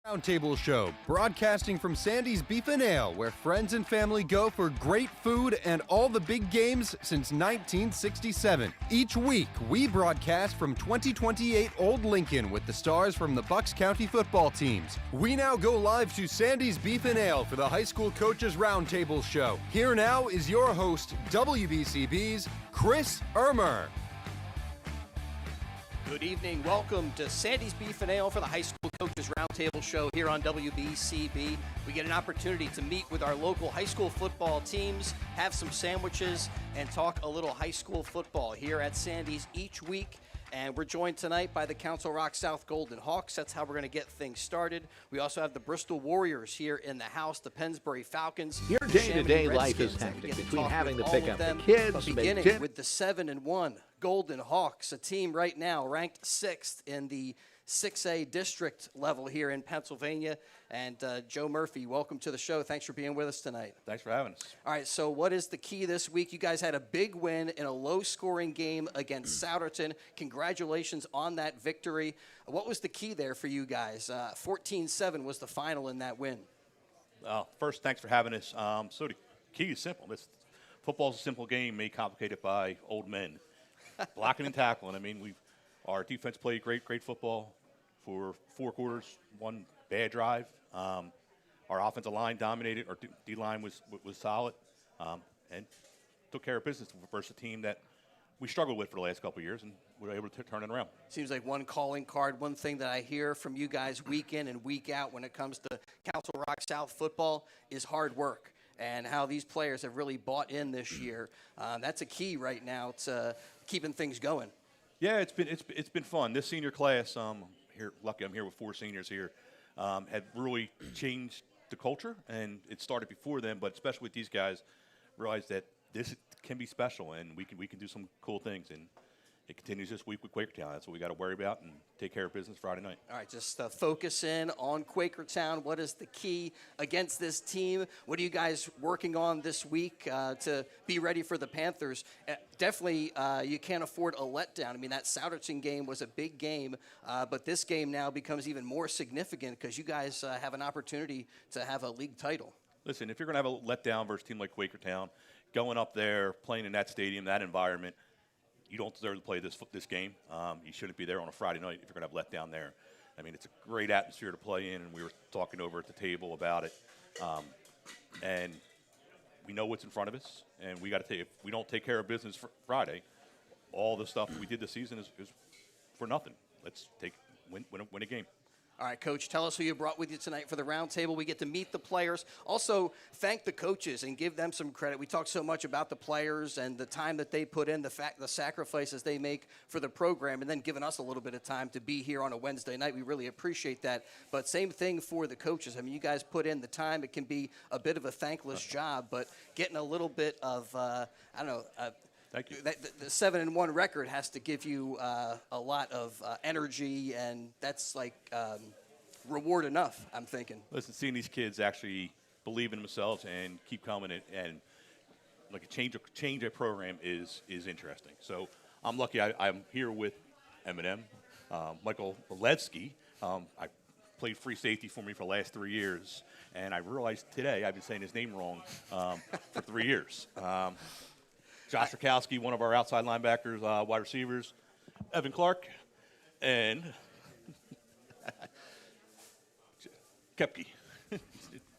Roundtable Show, broadcasting from Sandy's Beef and Ale, where friends and family go for great food and all the big games since 1967. Each week, we broadcast from 2028 Old Lincoln with the stars from the Bucks County football teams. We now go live to Sandy's Beef and Ale for the High School Coaches Roundtable Show. Here now is your host, WBCB's Chris Ermer. Good evening. Welcome to Sandy's Beef and Ale for the High School Coaches Roundtable Show here on WBCB. We get an opportunity to meet with our local high school football teams, have some sandwiches, and talk a little high school football here at Sandy's each week. And we're joined tonight by the Council Rock South Golden Hawks. That's how we're going to get things started. We also have the Bristol Warriors here in the house, the Pennsbury Falcons. Your day-to-day life is hectic between having to pick up the kids, beginning with the 7-1 Golden Hawks, a team right now ranked 6th in the 6A district level here in Pennsylvania. And Joe Murphy, welcome to the show. Thanks for being with us tonight. Thanks for having us. All right, so what is the key this week? You guys had a big win in a low-scoring game against Souderton. Congratulations on that victory. What was the key there for you guys? 14-7 was the final in that win. First, thanks for having us. So the key is simple. Football's a simple game made complicated by old men. Blocking and tackling. I mean, our defense played great football for 4 quarters, one bad drive. Our offensive line dominated. Our D-line was solid and took care of business versus a team that we struggled with for the last couple of years, and we were able to turn it around. Seems like one calling card, one thing that I hear from you guys week in and week out when it comes to Council Rock South football is hard work. And how these players have really bought in this year. That's a key right now to keeping things going. Yeah, it's been fun. This senior class, I'm here with 4 seniors here, had really changed the culture, and it started before them, but especially with these guys, realized that this can be special, and we can do some cool things. And it continues this week with Quakertown. That's what we got to worry about and take care of business Friday night. All right, just focus in on Quakertown. What is the key against this team? What are you guys working on this week to be ready for the Panthers? Definitely, you can't afford a letdown. I mean, that Souderton game was a big game, but this game now becomes even more significant because you guys have an opportunity to have a league title. Listen, if you're going to have a letdown versus a team like Quakertown, going up there, playing in that stadium, that environment, you don't deserve to play this game. You shouldn't be there on a Friday night if you're going to have let down there. I mean, it's a great atmosphere to play in, and we were talking over at the table about it. And we know what's in front of us, and we got to if we don't take care of business for Friday, all the stuff that we did this season is for nothing. Let's win a game. All right, Coach, tell us who you brought with you tonight for the roundtable. We get to meet the players. Also, thank the coaches and give them some credit. We talk so much about the players and the time that they put in, the sacrifices they make for the program, and then giving us a little bit of time to be here on a Wednesday night. We really appreciate that. But same thing for the coaches. I mean, you guys put in the time. It can be a bit of a thankless job, but getting a little bit of, Thank you. The 7-1 record has to give you a lot of energy, and that's like reward enough, I'm thinking. Listen, seeing these kids actually believe in themselves and keep coming and like change a program is interesting. So I'm lucky I'm here with Eminem, Michael Valevsky. I played free safety for me for the last 3 years, and I realized today I've been saying his name wrong for 3 years. Josh Rakowski, one of our outside linebackers, wide receivers, Evan Clark, and Kepke,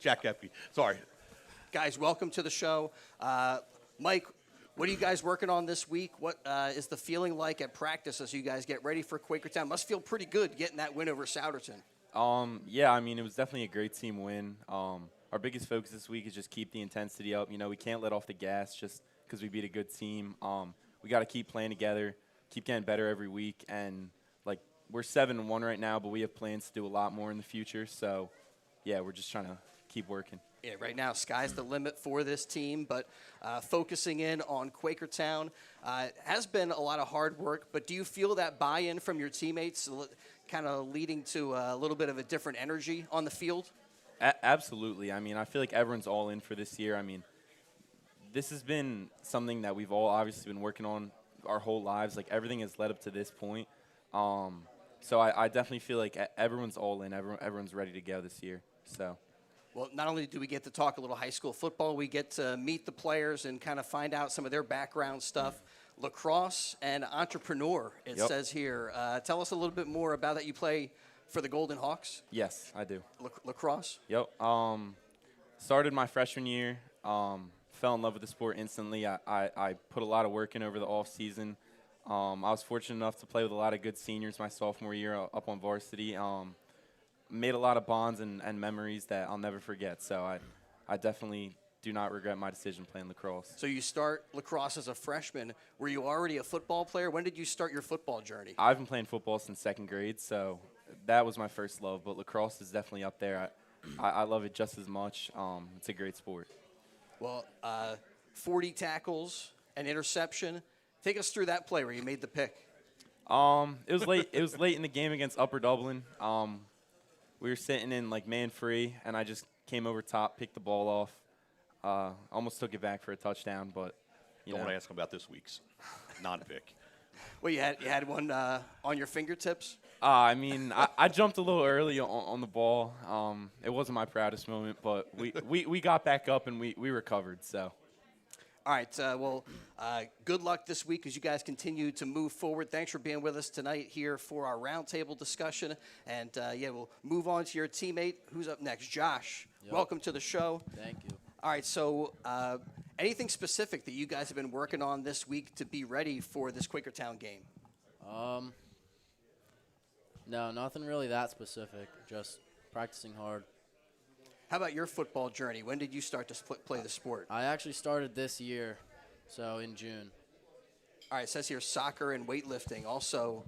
Jack Kepke. Sorry. Guys, welcome to the show. Mike, what are you guys working on this week? What is the feeling like at practice as you guys get ready for Quakertown? Must feel pretty good getting that win over Souderton. Yeah, I mean, it was definitely a great team win. Our biggest focus this week is just keep the intensity up. You know, we can't let off the gas just because we beat a good team. We got to keep playing together, keep getting better every week. And, like, we're 7-1 right now, but we have plans to do a lot more in the future. So, yeah, we're just trying to keep working. Yeah, right now, sky's the limit for this team, but focusing in on Quakertown has been a lot of hard work. But do you feel that buy-in from your teammates kind of leading to a little bit of a different energy on the field? Absolutely. I mean, I feel like everyone's all in for this year. I mean, this has been something that we've all obviously been working on our whole lives. Like, everything has led up to this point. So I definitely feel like everyone's all in. Everyone's ready to go this year. So. Well, not only do we get to talk a little high school football, we get to meet the players and kind of find out some of their background stuff. Lacrosse and entrepreneur, it says here. Tell us a little bit more about that. You play for the Golden Hawks? Yes, I do. Lacrosse? Yep. Started my freshman year. Fell in love with the sport instantly. I put a lot of work in over the off season. I was fortunate enough to play with a lot of good seniors my sophomore year up on varsity. Made a lot of bonds and memories that I'll never forget. So I definitely do not regret my decision playing lacrosse. So you start lacrosse as a freshman. Were you already a football player? When did you start your football journey? I've been playing football since second grade, so that was my first love. But lacrosse is definitely up there. I love it just as much. It's a great sport. Well, 40 tackles, an interception. Take us through that play where you made the pick. It was late. It was late in the game against Upper Dublin. We were sitting in like man free, and I just came over top, picked the ball off. Almost took it back for a touchdown, but Don't ask about this week's non-pick. Well, you had one on your fingertips. I mean, I jumped a little early on the ball. It wasn't my proudest moment, but we got back up and we recovered. So. All right. Good luck this week as you guys continue to move forward. Thanks for being with us tonight here for our roundtable discussion. And, we'll move on to your teammate. Who's up next? Josh. Yep. Welcome to the show. Thank you. All right, so anything specific that you guys have been working on this week to be ready for this Quakertown game? No, nothing really that specific. Just practicing hard. How about your football journey? When did you start to play the sport? I actually started this year, so in June. All right, it says here soccer and weightlifting, also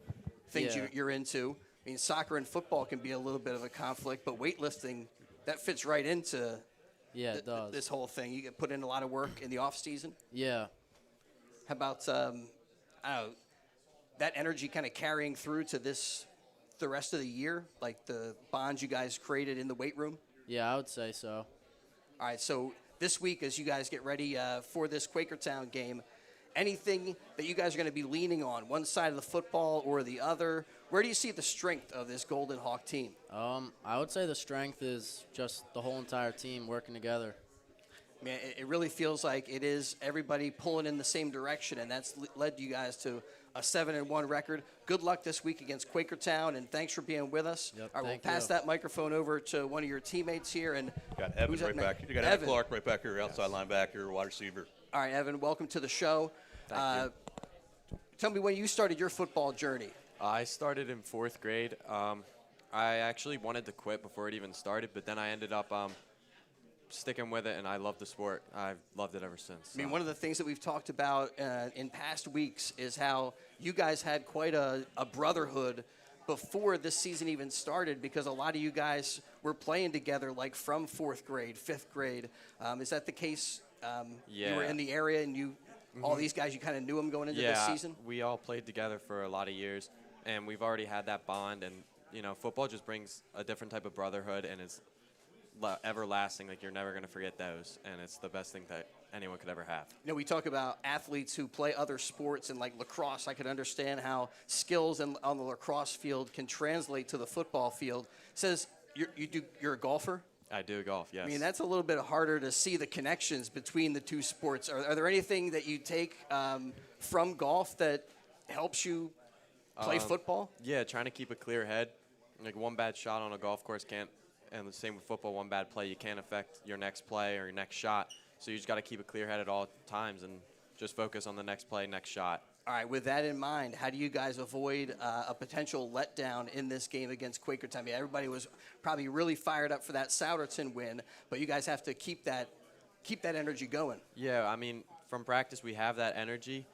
things you're into. I mean, soccer and football can be a little bit of a conflict, but weightlifting, that fits right into it does. This whole thing. You get put in a lot of work in the off season. Yeah. How about that energy kind of carrying through to the rest of the year, like the bonds you guys created in the weight room? Yeah, I would say so. All right, so this week as you guys get ready for this Quakertown game, anything that you guys are going to be leaning on, one side of the football or the other? Where do you see the strength of this Golden Hawk team? I would say the strength is just the whole entire team working together. Man, it really feels like it is everybody pulling in the same direction, and that's led you guys to a 7-1 record. Good luck this week against Quakertown, and thanks for being with us. Yep, All right, we'll pass that microphone over to one of your teammates here. And you got Evan right back. You got Evan Clark right back here, outside linebacker, wide receiver. All right, Evan, welcome to the show. Thank you. Tell me when you started your football journey. I started in 4th grade. I actually wanted to quit before it even started, but then I ended up sticking with it, and I love the sport. I've loved it ever since. I mean, one of the things that we've talked about in past weeks is how you guys had quite a brotherhood before this season even started, because a lot of you guys were playing together like from 4th grade, 5th grade. Is that the case? Yeah. You were in the area and all these guys, you kind of knew them going into this season? We all played together for a lot of years, and we've already had that bond. And, football just brings a different type of brotherhood, and it's everlasting. Like, you're never going to forget those, and it's the best thing that anyone could ever have. We talk about athletes who play other sports, and like lacrosse, I could understand how skills on the lacrosse field can translate to the football field. It says you're a golfer? I do golf, yes. I mean, that's a little bit harder to see the connections between the two sports. Are there anything that you take from golf that helps you play football? Yeah, trying to keep a clear head. Like, one bad shot on a golf course can't, and the same with football, one bad play, you can't affect your next play or your next shot. So you just got to keep a clear head at all times and just focus on the next play, next shot. All right, with that in mind, how do you guys avoid a potential letdown in this game against Quakertown? I mean, everybody was probably really fired up for that Souderton win, but you guys have to keep that energy going. Yeah, I mean, from practice we have that energy,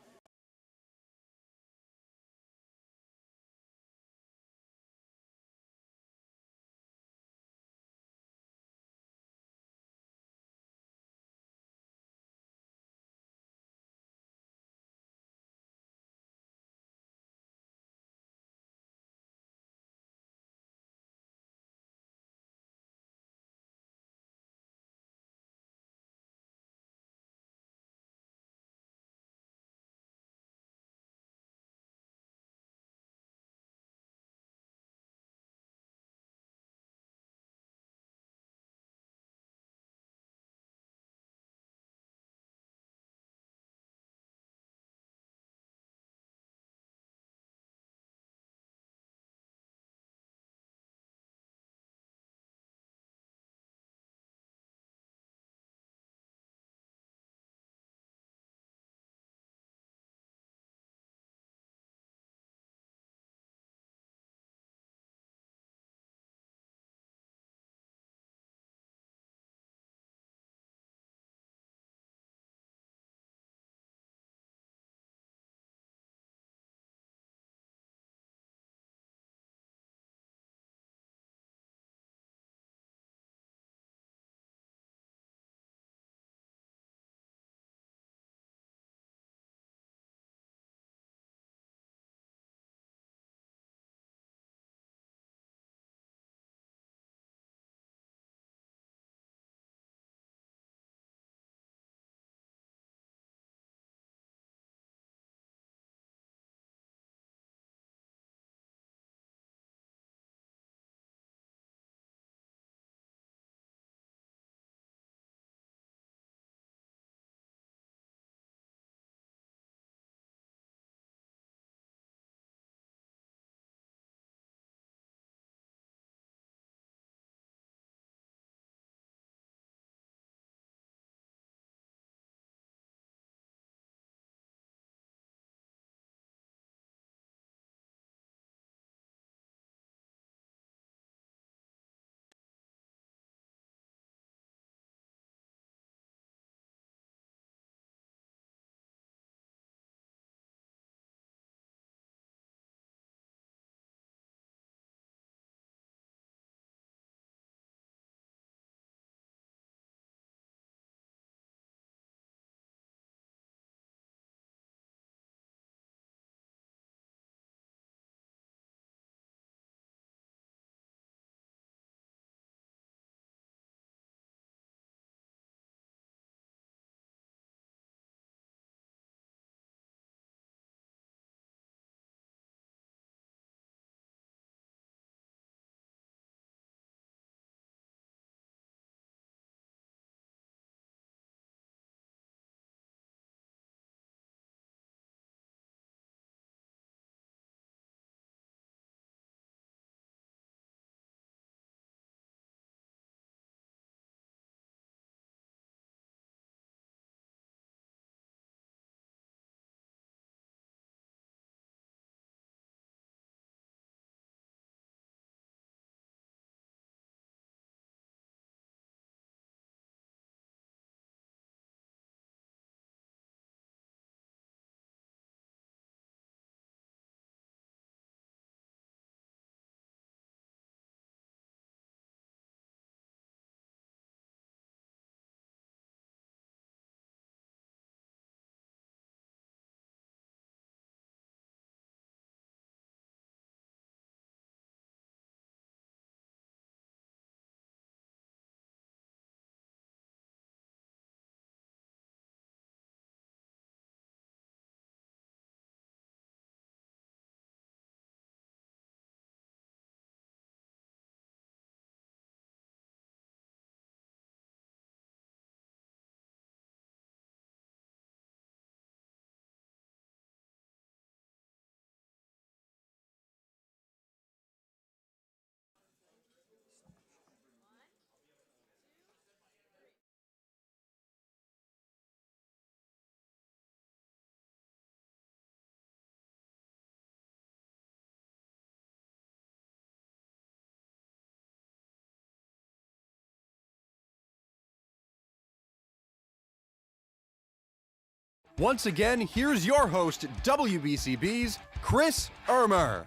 Once again, here's your host, WBCB's Chris Ermer.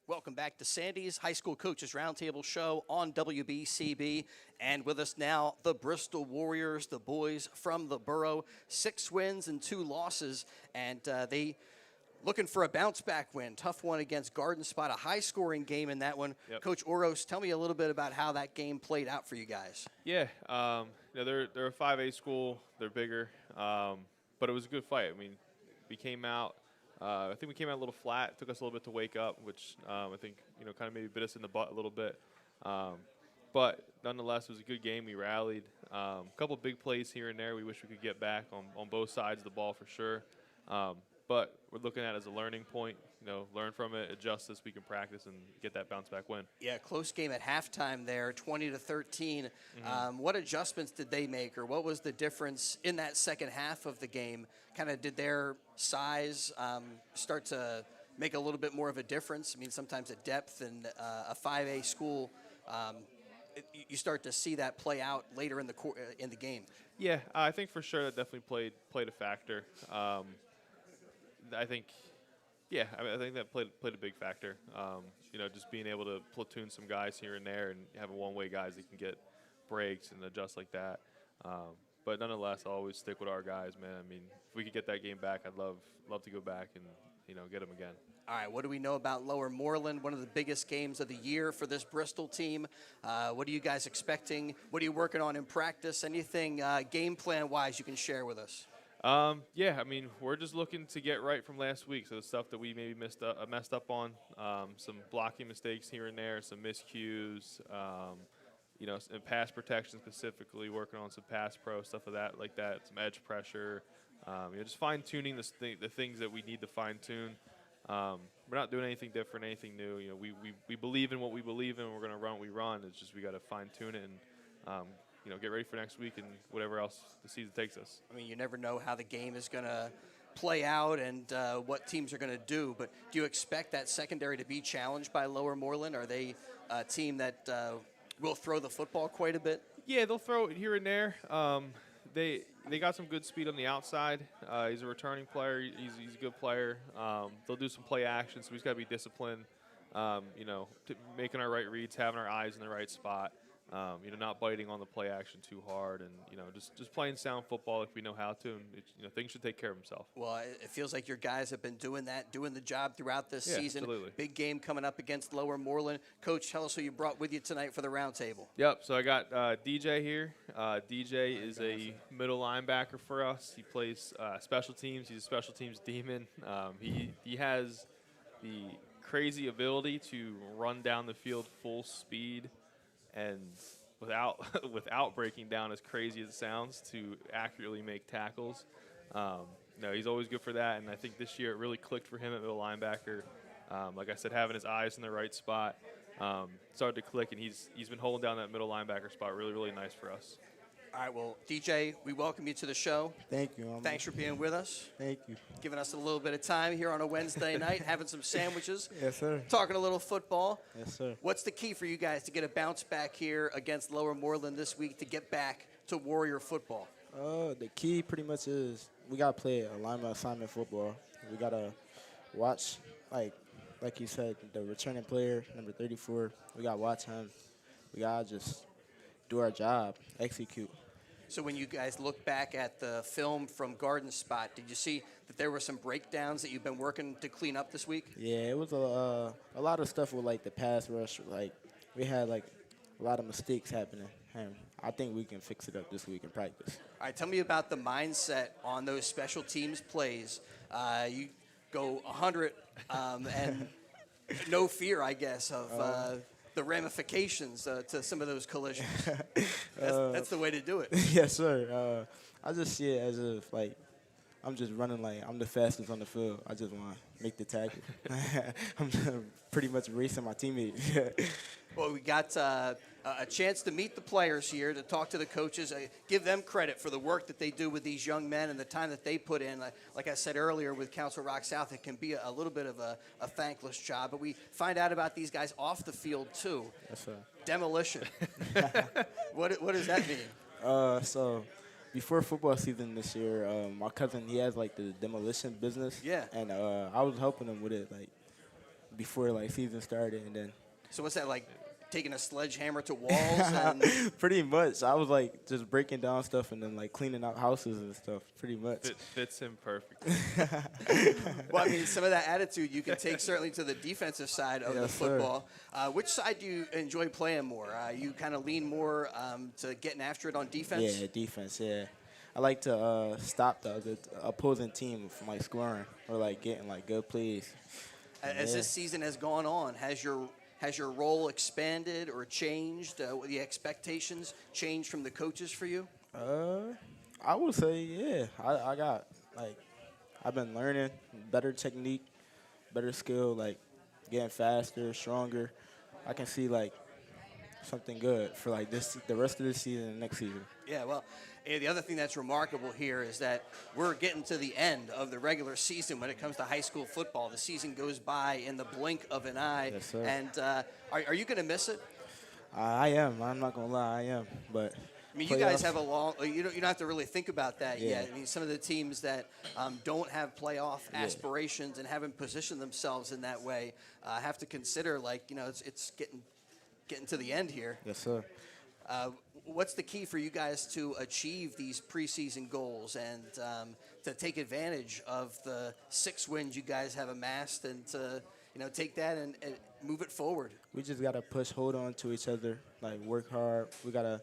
Welcome back to Sandy's High School Coaches Roundtable show on WBCB. And with us now, the Bristol Warriors, the boys from the borough. 6 wins and 2 losses. And they looking for a bounce-back win. Tough one against Garden Spot, a high-scoring game in that one. Yep. Coach Oros, tell me a little bit about how that game played out for you guys. Yeah, they're a 5A school. They're bigger, but it was a good fight. I mean, we came out. I think we came out a little flat. It took us a little bit to wake up, which I think kind of maybe bit us in the butt a little bit. But nonetheless, it was a good game. We rallied. A couple big plays here and there. We wish we could get back on both sides of the ball for sure. But we're looking at it as a learning point. Learn from it, adjust this week in practice, and get that bounce-back win. Yeah, close game at halftime there, 20-13. What adjustments did they make, or what was the difference in that second half of the game? Kind of did their size start to make a little bit more of a difference? I mean, sometimes at depth and a 5A school, you start to see that play out later in the game. Yeah, I think for sure that definitely played a factor. I think that played a big factor. Just being able to platoon some guys here and there and having one-way guys that can get breaks and adjust like that. But nonetheless, I'll always stick with our guys, man. I mean, if we could get that game back, I'd love to go back and get them again. All right, what do we know about Lower Moreland? One of the biggest games of the year for this Bristol team. What are you guys expecting? What are you working on in practice? Anything game plan-wise you can share with us? Yeah, I mean, we're just looking to get right from last week. So the stuff that we maybe messed up on, some blocking mistakes here and there, some miscues, and pass protection specifically, working on some pass pro, stuff of that, like that, some edge pressure, just fine-tuning the things that we need to fine-tune. We're not doing anything different, anything new. We believe in what we believe in. We're going to run what we run. It's just we got to fine-tune it and get ready for next week and whatever else the season takes us. I mean, you never know how the game is going to play out and what teams are going to do, but do you expect that secondary to be challenged by Lower Moreland? Are they a team that will throw the football quite a bit? Yeah, they'll throw it here and there. They got some good speed on the outside. He's a returning player. He's a good player. They'll do some play action, so we just got to be disciplined, making our right reads, having our eyes in the right spot. Not biting on the play action too hard, and just playing sound football if we know how to, and things should take care of themselves. Well, it feels like your guys have been doing the job throughout this season. Absolutely. Big game coming up against Lower Moreland. Coach, tell us who you brought with you tonight for the roundtable. Yep. So I got DJ here. DJ is a middle linebacker for us. He plays special teams. He's a special teams demon. He has the crazy ability to run down the field full speed. And without breaking down, as crazy as it sounds, to accurately make tackles. He's always good for that, and I think this year it really clicked for him at middle linebacker. Like I said, having his eyes in the right spot started to click, and he's been holding down that middle linebacker spot really, really nice for us. All right, well, DJ, we welcome you to the show. Thank you. Thanks for being with us. Thank you. Giving us a little bit of time here on a Wednesday night, having some sandwiches. Yes, sir. Talking a little football. Yes, sir. What's the key for you guys to get a bounce back here against Lower Moreland this week to get back to Warrior football? The key pretty much is we got to play alignment assignment football. We got to watch, like you said, the returning player, number 34. We got to watch him. We got to just do our job, execute. So when you guys look back at the film from Garden Spot, did you see that there were some breakdowns that you've been working to clean up this week? Yeah, it was a lot of stuff with, like, the pass rush. Like, we had, like, a lot of mistakes happening. And I think we can fix it up this week in practice. All right, tell me about the mindset on those special teams plays. You go 100 and no fear, I guess, of the ramifications to some of those collisions. That's the way to do it. Yes, sir. I just see it as if, like, I'm just running like I'm the fastest on the field. I just want to make the tackle. I'm pretty much racing my teammates. Well, we got a chance to meet the players here, to talk to the coaches, give them credit for the work that they do with these young men and the time that they put in. Like I said earlier with Council Rock South, it can be a little bit of a thankless job, but we find out about these guys off the field too. Yes, sir. Demolition. What does that mean? So before football season this year, my cousin, he has like the demolition business. Yeah. And I was helping him with it like before like season started, and then So what's that like? Taking a sledgehammer to walls? And pretty much I was like just breaking down stuff and then like cleaning out houses and stuff. Pretty much. It fits him perfectly. well, I mean, some of that attitude you can take certainly to the defensive side of the football. Which side do you enjoy playing more? You kind of lean more to getting after it on defense? Yeah, defense. Yeah, I like to stop the opposing team from like scoring or like getting like good plays. As this season has gone on, has your role expanded or changed? The expectations changed from the coaches for you? I would say, yeah. I got, like, I've been learning better technique, better skill, like, getting faster, stronger. I can see, like, something good for, like, the rest of this season and next season. Yeah, well, the other thing that's remarkable here is that we're getting to the end of the regular season when it comes to high school football. The season goes by in the blink of an eye. Yes, sir. And are you going to miss it? I am. I'm not going to lie. I am. But I mean, you guys have a long – you don't have to really think about that Yeah. yet. I mean, some of the teams that don't have playoff aspirations and haven't positioned themselves in that way have to consider, like, you know, it's getting to the end here. Yes, sir. What's the key for you guys to achieve these preseason goals and to take advantage of the 6 wins you guys have amassed and to, you know, take that and move it forward? We just got to hold on to each other, like work hard. We got to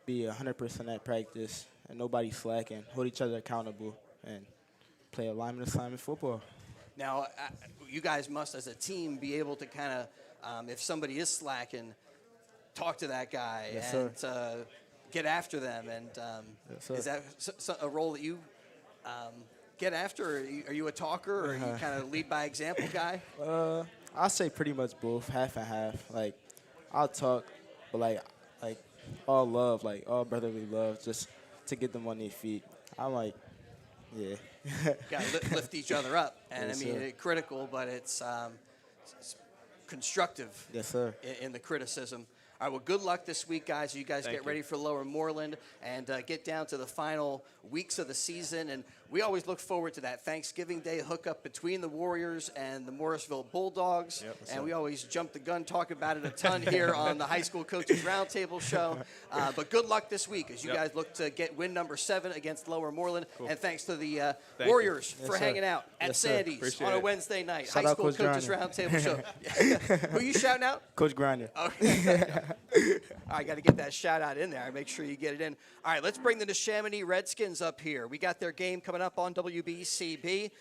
be 100% at practice and nobody slacking, hold each other accountable, and play alignment assignment football. Now, you guys must, as a team, be able to kind of, if somebody is slacking, talk to that guy and get after them. And is that a role that you get after? Or are you a talker, or are you kind of lead by example guy? I'll say pretty much both, half and half. Like, I'll talk, but like all love, like all brotherly love, just to get them on their feet. I'm like, yeah. Got to lift each other up, and Yes, I mean, sir. it's critical, but it's constructive. Yes, sir. In the criticism. All right, well, good luck this week, guys. You guys get ready for Lower Moreland and get down to the final weeks of the season. And we always look forward to that Thanksgiving Day hookup between the Warriors and the Morrisville Bulldogs. Yep, and we always jump the gun, talk about it a ton here on the High School Coaches Roundtable show. But good luck this week as you guys look to get win number 7 against Lower Moreland. Cool. And thanks to the Warriors for hanging out at Sandy's on a Wednesday night. Shout High out School Coach Coaches Grinder. Roundtable show. Who you shouting out? Coach Grinder. Okay. I got to get that shout out in there. Make sure you get it in. All right, let's bring the Neshaminy Redskins up here. We got their game coming up on WBCB.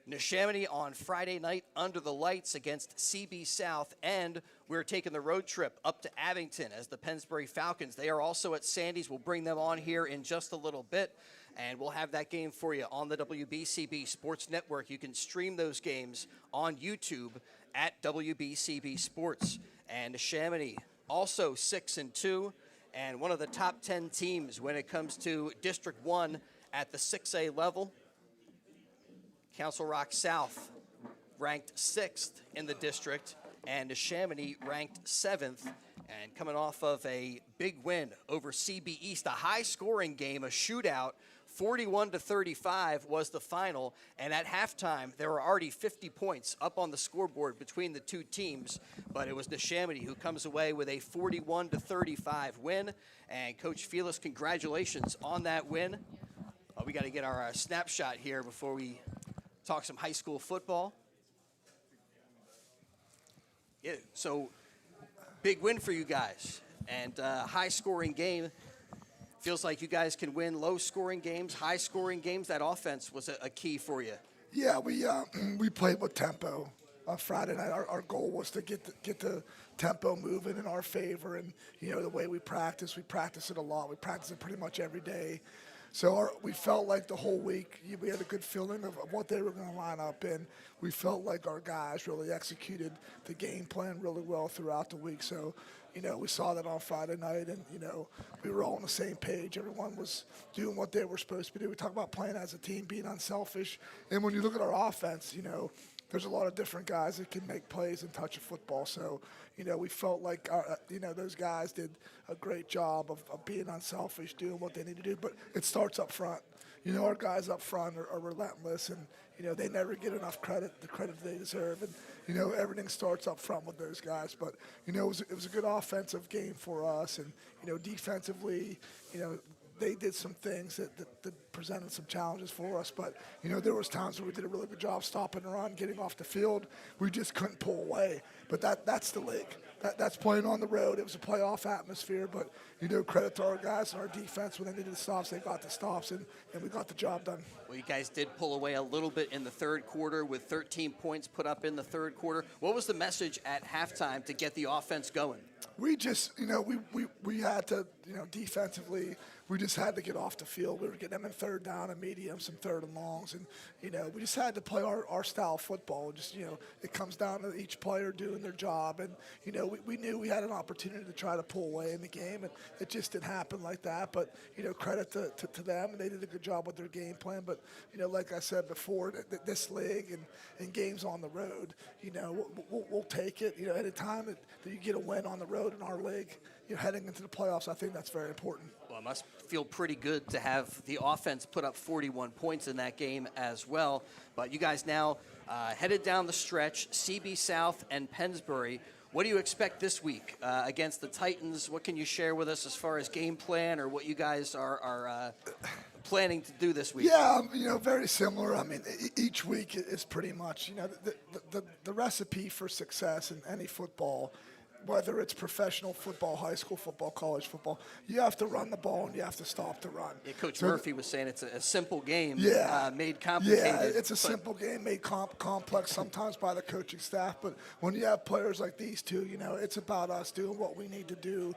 Neshaminy on Friday night under the lights against CB South, and we're taking the road trip up to Abington as the Pennsbury Falcons. They are also at Sandy's. We'll bring them on here in just a little bit, and we'll have that game for you on the WBCB Sports Network. You can stream those games on YouTube at WBCB Sports. And Neshaminy also 6-2, and one of the top 10 teams when it comes to District 1 at the 6A level. Council Rock South ranked 6th in the district, and Neshaminy ranked 7th. And coming off of a big win over CB East, a high-scoring game, a shootout, 41-35 was the final. And at halftime, there were already 50 points up on the scoreboard between the two teams. But it was Neshaminy who comes away with a 41-35 win. And Coach Felix, congratulations on that win. We got to get our snapshot here before we talk some high school football. Yeah, so big win for you guys, and high-scoring game. Feels like you guys can win low-scoring games, high-scoring games. That offense was a key for you. Yeah, we played with tempo on Friday night. Our goal was to get the tempo moving in our favor, and the way we practice it a lot. We practice it pretty much every day. So we felt like the whole week we had a good feeling of what they were going to line up in. We felt like our guys really executed the game plan really well throughout the week. So, we saw that on Friday night, and, we were all on the same page. Everyone was doing what they were supposed to do. We talk about playing as a team, being unselfish. And when you look at our offense, there's a lot of different guys that can make plays and touch a football. So, we felt like, those guys did a great job of being unselfish, doing what they need to do. But it starts up front. Our guys up front are relentless, and, they never get enough credit, the credit they deserve. And, everything starts up front with those guys. But, it was a good offensive game for us. And, defensively, they did some things that presented some challenges for us. But, there was times where we did a really good job stopping the run, getting off the field. We just couldn't pull away. But that's the league. That's playing on the road. It was a playoff atmosphere. But, credit to our guys and our defense. When they needed the stops, they got the stops, and we got the job done. Well, you guys did pull away a little bit in the third quarter with 13 points put up in the third quarter. What was the message at halftime to get the offense going? We just, we had to, defensively, we just had to get off the field. We were getting them in third down and medium, some third and longs. And, we just had to play our style of football. Just, it comes down to each player doing their job. And, we knew we had an opportunity to try to pull away in the game. And it just didn't happen like that. But, credit to them. And they did a good job with their game plan. But, like I said before, this league and games on the road, we'll take it. At a time that you get a win on the road in our league, heading into the playoffs, I think that's very important. Well, it must feel pretty good to have the offense put up 41 points in that game as well. But you guys now headed down the stretch, CB South and Pennsbury. What do you expect this week against the Titans? What can you share with us as far as game plan or what you guys are planning to do this week? Yeah, very similar. I mean, each week is pretty much, the recipe for success in any football, whether it's professional football, high school football, college football, you have to run the ball and you have to stop the run. Yeah, Coach Murphy was saying it's a simple game made complicated. Yeah, it's a simple game made complex sometimes by the coaching staff. But when you have players like these two, it's about us doing what we need to do,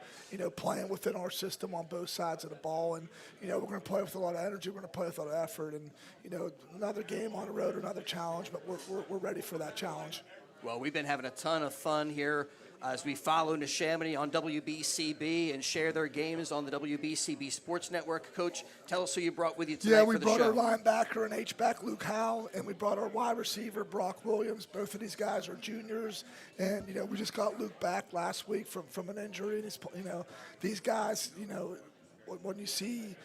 playing within our system on both sides of the ball. And, we're going to play with a lot of energy. We're going to play with a lot of effort. And, another game on the road, another challenge, but we're ready for that challenge. Well, we've been having a ton of fun here as we follow Neshaminy on WBCB and share their games on the WBCB Sports Network. Coach, tell us who you brought with you tonight for the show. Yeah, we brought our linebacker and H-back, Luke Howell, and we brought our wide receiver, Brock Williams. Both of these guys are juniors, and, we just got Luke back last week from an injury. And he's, these guys, when you see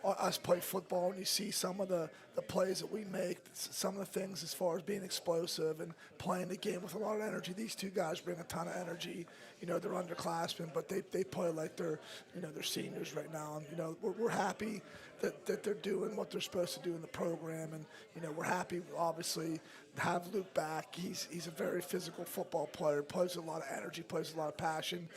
us play football and you see some of the plays that we make, some of the things as far as being explosive and playing the game with a lot of energy. These two guys bring a ton of energy. They're underclassmen, but they play like they're seniors right now. And, we're happy that they're doing what they're supposed to do in the program. And, we're happy, obviously, to have Luke back. He's a very physical football player, plays with a lot of energy, plays with a lot of passion.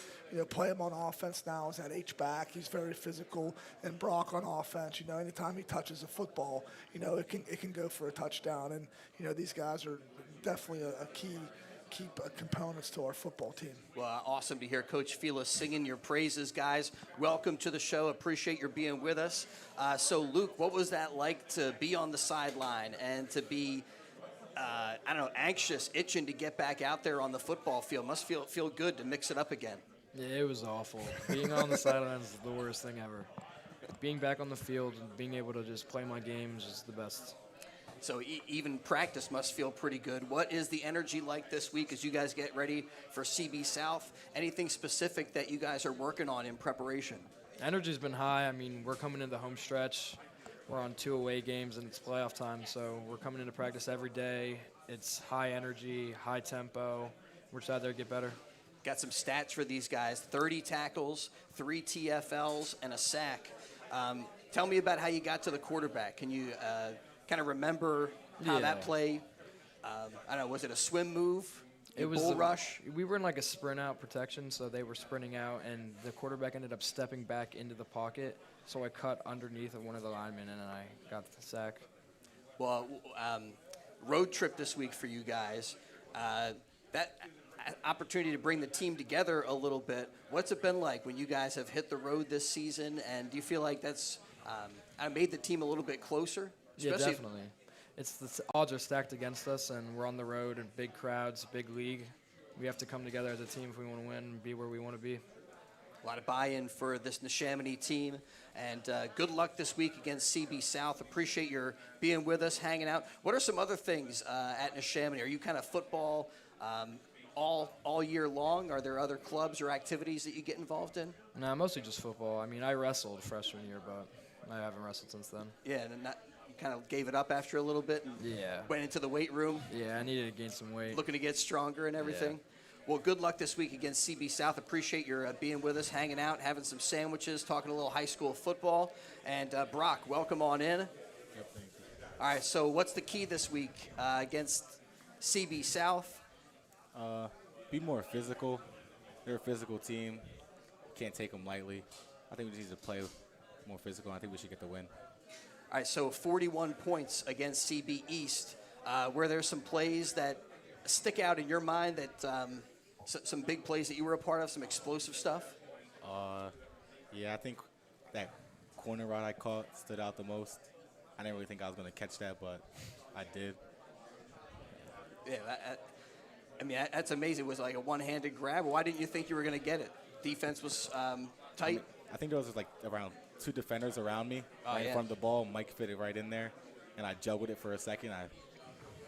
Play him on offense now as that H-back. He's very physical. And Brock on offense, anytime he touches a football, it can go for a touchdown. And, these guys are definitely a key components to our football team. Well, awesome to hear Coach Fila singing your praises, guys. Welcome to the show. Appreciate your being with us. So, Luke, what was that like to be on the sideline and to be, anxious, itching to get back out there on the football field? Must feel good to mix it up again. Yeah, it was awful. Being on the sidelines is the worst thing ever. Being back on the field and being able to just play my games is the best. So even practice must feel pretty good. What is the energy like this week as you guys get ready for CB South? Anything specific that you guys are working on in preparation? Energy's been high. I mean, we're coming into the home stretch. We're on 2 away games, and it's playoff time, so we're coming into practice every day. It's high energy, high tempo. We're just out there to get better. Got some stats for these guys: 30 tackles, 3 TFLs, and a sack. Tell me about how you got to the quarterback. Can you kind of remember how that play, was it a swim move? It was bull rush? We were in like a sprint out protection, so they were sprinting out, and the quarterback ended up stepping back into the pocket. So I cut underneath of one of the linemen, and I got the sack. Well, road trip this week for you guys. That opportunity to bring the team together a little bit. What's it been like when you guys have hit the road this season, and do you feel like that's made the team a little bit closer? Yeah, definitely. The odds are stacked against us, and we're on the road in big crowds, big league. We have to come together as a team if we want to win and be where we want to be. A lot of buy-in for this Neshaminy team. And good luck this week against CB South. Appreciate your being with us, hanging out. What are some other things at Neshaminy? Are you kind of football all year long? Are there other clubs or activities that you get involved in? No, mostly just football. I mean, I wrestled freshman year, but I haven't wrestled since then. Yeah, and you kind of gave it up after a little bit and went into the weight room. Yeah, I needed to gain some weight. Looking to get stronger and everything. Yeah. Well, good luck this week against CB South. Appreciate your being with us, hanging out, having some sandwiches, talking a little high school football. And Brock, welcome on in. Yep, thank you. All right, so what's the key this week against CB South? Be more physical. They're a physical team. Can't take them lightly. I think we just need to play more physical. I think we should get the win. All right, so 41 points against CB East. Were there some plays that stick out in your mind that some big plays that you were a part of, some explosive stuff? Yeah, I think that corner route I caught stood out the most. I didn't really think I was going to catch that, but I did. Yeah, I mean, that's amazing. It was like a one-handed grab. Why didn't you think you were going to get it? Defense was tight? I think there was like around 2 defenders around me right in front of the ball. Mike fit it right in there, and I juggled it for a second. I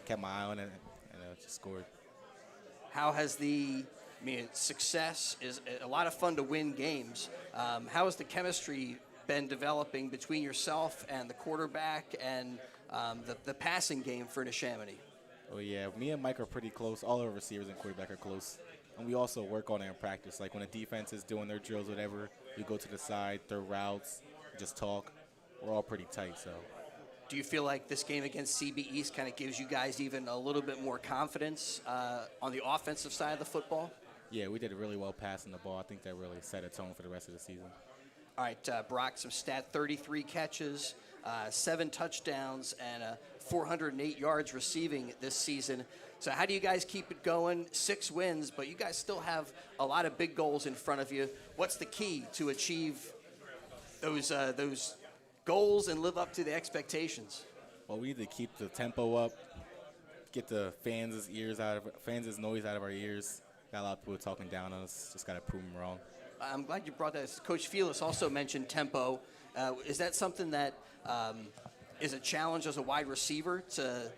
kept my eye on it, and I just scored. How has success is a lot of fun to win games. How has the chemistry been developing between yourself and the quarterback and the passing game for Neshaminy? Oh, yeah. Me and Mike are pretty close. All our receivers and quarterback are close. And we also work on it in practice. Like when the defense is doing their drills, whatever, we go to the side, throw routes, just talk. We're all pretty tight, so. Do you feel like this game against CB East kind of gives you guys even a little bit more confidence on the offensive side of the football? Yeah, we did really well passing the ball. I think that really set a tone for the rest of the season. All right, Brock, some 33 catches, 7 touchdowns, and 408 yards receiving this season. So how do you guys keep it going? 6 wins, but you guys still have a lot of big goals in front of you. What's the key to achieve those goals and live up to the expectations? Well, we need to keep the tempo up, get the fans' noise out of our ears. Got a lot of people talking down on us. Just got to prove them wrong. I'm glad you brought that. Coach Felix also mentioned tempo. Is that something that is a challenge as a wide receiver to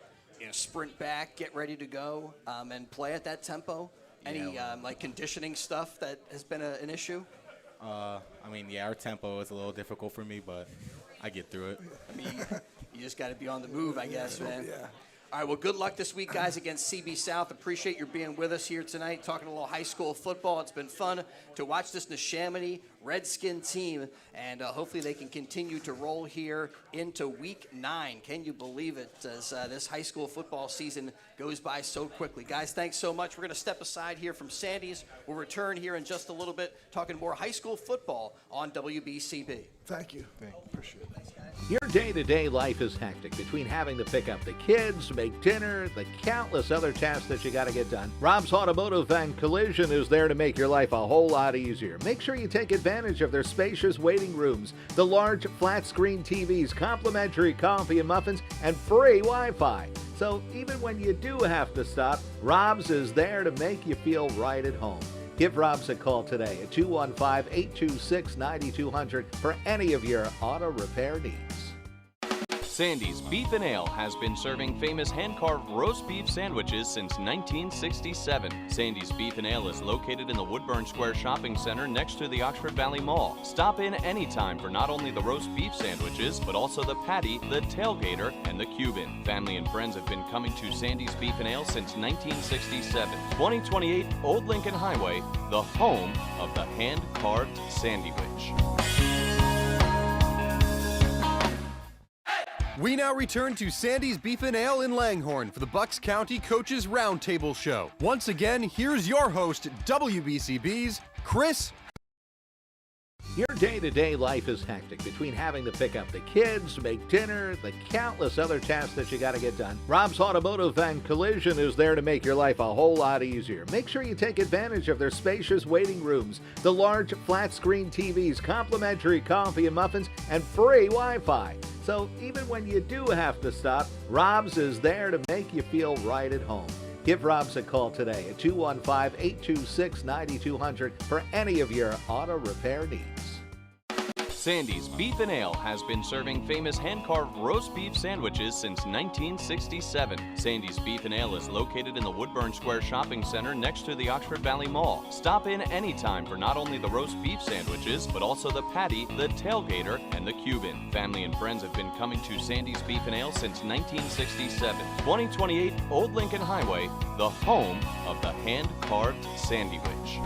sprint back, get ready to go, and play at that tempo? Any conditioning stuff that has been an issue? Our tempo is a little difficult for me, but I get through it. I mean, you just got to be on the move, I guess, man. Yeah. All right, well, good luck this week, guys, against CB South. Appreciate your being with us here tonight, talking a little high school football. It's been fun to watch this Neshaminy Redskin team, and hopefully they can continue to roll here into Week 9. Can you believe it, as this high school football season goes by so quickly? Guys, thanks so much. We're going to step aside here from Sandy's. We'll return here in just a little bit, talking more high school football on WBCB. Thank you. Appreciate it. Your day-to-day life is hectic between having to pick up the kids, make dinner, the countless other tasks that you got to get done. Rob's Automotive and Collision is there to make your life a whole lot easier. Make sure you take advantage of their spacious waiting rooms, the large flat-screen TVs, complimentary coffee and muffins, and free Wi-Fi. So even when you do have to stop, Rob's is there to make you feel right at home. Give Rob's a call today at 215-826-9200 for any of your auto repair needs. Sandy's Beef and Ale has been serving famous hand-carved roast beef sandwiches since 1967. Sandy's Beef and Ale is located in the Woodburn Square Shopping Center next to the Oxford Valley Mall. Stop in anytime for not only the roast beef sandwiches, but also the patty, the tailgater, and the Cuban. Family and friends have been coming to Sandy's Beef and Ale since 1967. 2028 Old Lincoln Highway, the home of the hand-carved sandwich. We now return to Sandy's Beef and Ale in Langhorne for the Bucks County Coaches Roundtable Show. Once again, here's your host, WBCB's Chris. Your day-to-day life is hectic between having to pick up the kids, make dinner, the countless other tasks that you got to get done. Rob's Automotive and Collision is there to make your life a whole lot easier. Make sure you take advantage of their spacious waiting rooms, the large flat-screen TVs, complimentary coffee and muffins, and free Wi-Fi. So even when you do have to stop, Rob's is there to make you feel right at home. Give Rob's a call today at 215-826-9200 for any of your auto repair needs. Sandy's Beef and Ale has been serving famous hand-carved roast beef sandwiches since 1967. Sandy's Beef and Ale is located in the Woodburn Square Shopping Center next to the Oxford Valley Mall. Stop in anytime for not only the roast beef sandwiches, but also the patty, the tailgater, and the Cuban. Family and friends have been coming to Sandy's Beef and Ale since 1967. 2028 Old Lincoln Highway, the home of the hand-carved sandwich.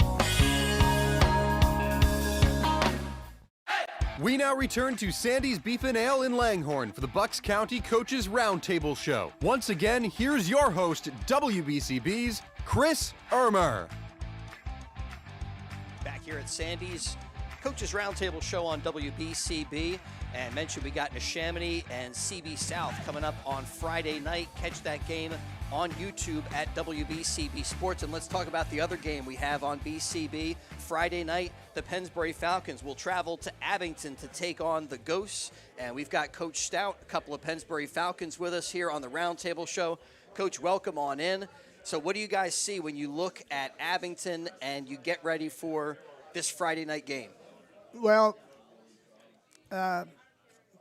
We now return to Sandy's Beef and Ale in Langhorne for the Bucks County Coaches Roundtable Show. Once again, here's your host, WBCB's Chris Ermer. Back here at Sandy's Coaches Roundtable Show on WBCB. And mentioned we got Neshaminy and CB South coming up on Friday night. Catch that game on YouTube at WBCB Sports. And let's talk about the other game we have on BCB. Friday night, the Pennsbury Falcons will travel to Abington to take on the Ghosts. And we've got Coach Stout, a couple of Pennsbury Falcons with us here on the Roundtable Show. Coach, welcome on in. So what do you guys see when you look at Abington and you get ready for this Friday night game? Well,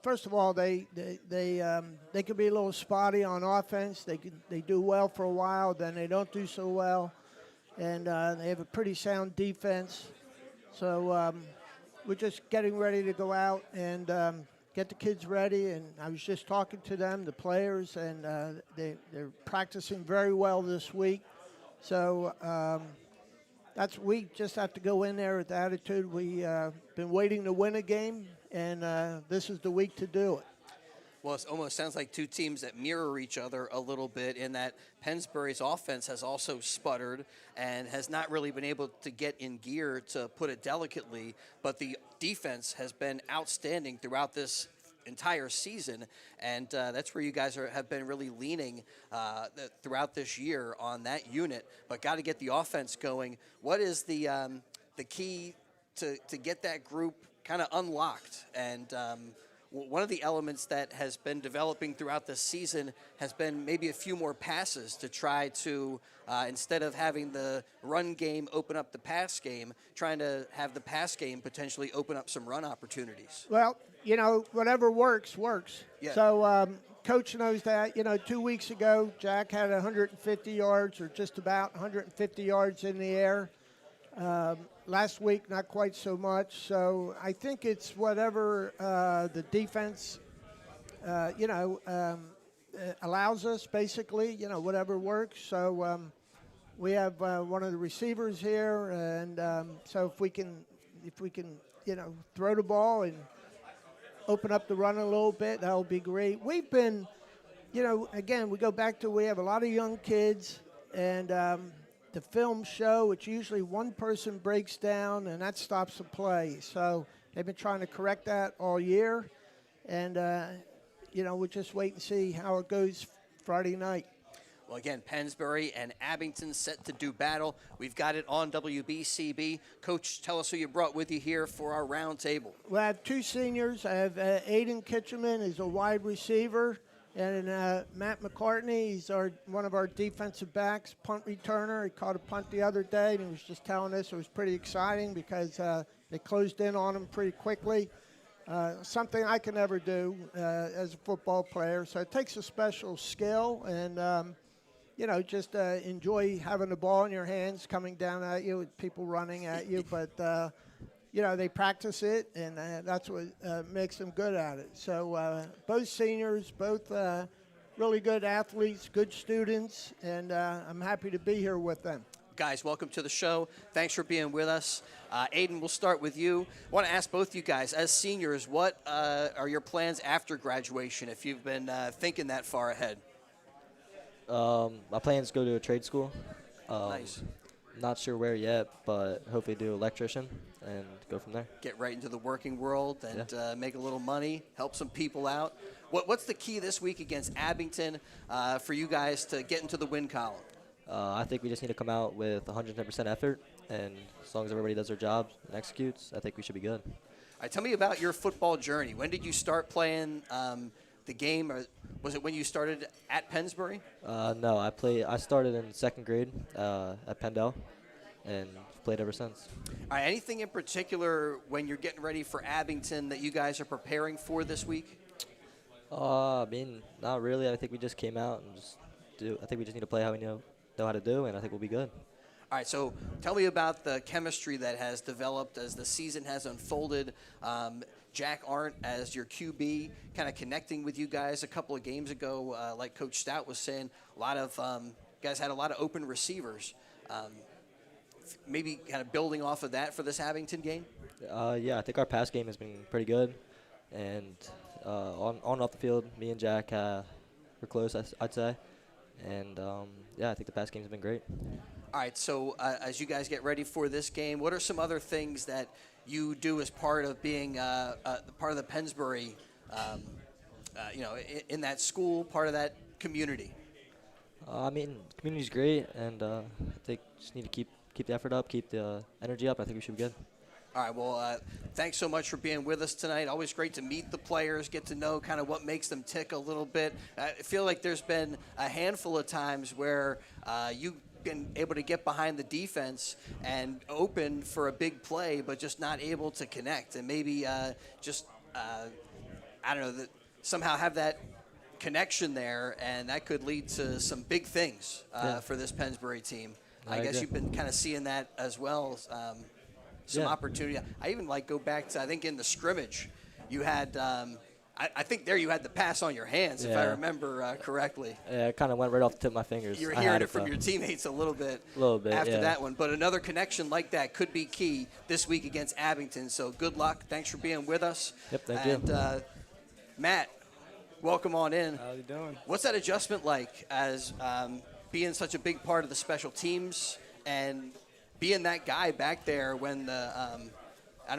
first of all, they could be a little spotty on offense. They do well for a while, then they don't do so well, and they have a pretty sound defense. So we're just getting ready to go out and get the kids ready. And I was just talking to them, the players, and they're practicing very well this week. So we just have to go in there with the attitude. We've been waiting to win a game, and this is the week to do it. Well, it almost sounds like two teams that mirror each other a little bit in that Pennsbury's offense has also sputtered and has not really been able to get in gear, to put it delicately, but the defense has been outstanding throughout this entire season, and that's where you guys have been really leaning throughout this year on that unit, but got to get the offense going. What is the key to get that group kind of unlocked? And one of the elements that has been developing throughout the season has been maybe a few more passes to try to, instead of having the run game open up the pass game, trying to have the pass game potentially open up some run opportunities. Well, whatever works. Yeah. So Coach knows that. 2 weeks ago, Jack had 150 yards, or just about 150 yards in the air. Last week, not quite so much. So I think it's whatever the defense, allows us, basically, whatever works. So we have one of the receivers here, and so if we can, throw the ball and open up the run a little bit, that'll be great. We've been, again, we go back to, we have a lot of young kids, and the film show, it's usually one person breaks down, and that stops the play. So they've been trying to correct that all year, and, we'll just wait and see how it goes Friday night. Well, again, Pennsbury and Abington set to do battle. We've got it on WBCB. Coach, tell us who you brought with you here for our roundtable. Well, I have two seniors. I have Aiden Kitcheman, he's a wide receiver, and Matt McCartney, he's one of our defensive backs, punt returner. He caught a punt the other day, and he was just telling us it was pretty exciting because they closed in on him pretty quickly. Something I can never do as a football player. So it takes a special skill, and just enjoy having the ball in your hands coming down at you with people running at you. But, they practice it, and that's what makes them good at it. So both seniors, both really good athletes, good students, and I'm happy to be here with them. Guys, welcome to the show. Thanks for being with us. Aiden, we'll start with you. I want to ask both you guys, as seniors, what are your plans after graduation, if you've been thinking that far ahead? My plans go to a trade school. Nice. Not sure where yet, but hopefully do electrician and go from there. Get right into the working world and make a little money, help some people out. What's the key this week against Abington for you guys to get into the win column? I think we just need to come out with 110% effort, and as long as everybody does their job and executes, I think we should be good. All right, tell me about your football journey. When did you start playing the game? Or was it when you started at Pennsbury? No, I started in 2nd grade at Pendel, and played ever since. All right, anything in particular when you're getting ready for Abington that you guys are preparing for this week? I mean, not really. I think we just came out and I think we just need to play how we know how to do, and I think we'll be good. All right, so tell me about the chemistry that has developed as the season has unfolded. Jack Arndt as your QB, kind of connecting with you guys a couple of games ago, like Coach Stout was saying, a lot of guys had a lot of open receivers. Maybe kind of building off of that for this Abington game? Yeah, I think our pass game has been pretty good, and on and off the field, me and Jack were close, I'd say, and yeah, I think the pass game has been great. All right, so as you guys get ready for this game, what are some other things that you do as part of being part of the Pennsbury, in that school, part of that community? I mean, the community's great, and I think just need to keep the effort up, keep the energy up. I think we should be good. All right, well, thanks so much for being with us tonight. Always great to meet the players, get to know kind of what makes them tick a little bit. I feel like there's been a handful of times where you've been able to get behind the defense and open for a big play, but just not able to connect. And maybe somehow have that connection there, and that could lead to some big things for this Pennsbury team. I guess you've been kind of seeing that as well. Some opportunity. I even go back to, I think in the scrimmage, you had, I think there you had the pass on your hands, if I remember correctly. Yeah, it kind of went right off the tip of my fingers. You were hearing it from your teammates a little bit after that one. But another connection like that could be key this week against Abington. So good luck. Thanks for being with us. Yep, thank you. And Matt, welcome on in. How you doing? What's that adjustment like as being such a big part of the special teams and being that guy back there when the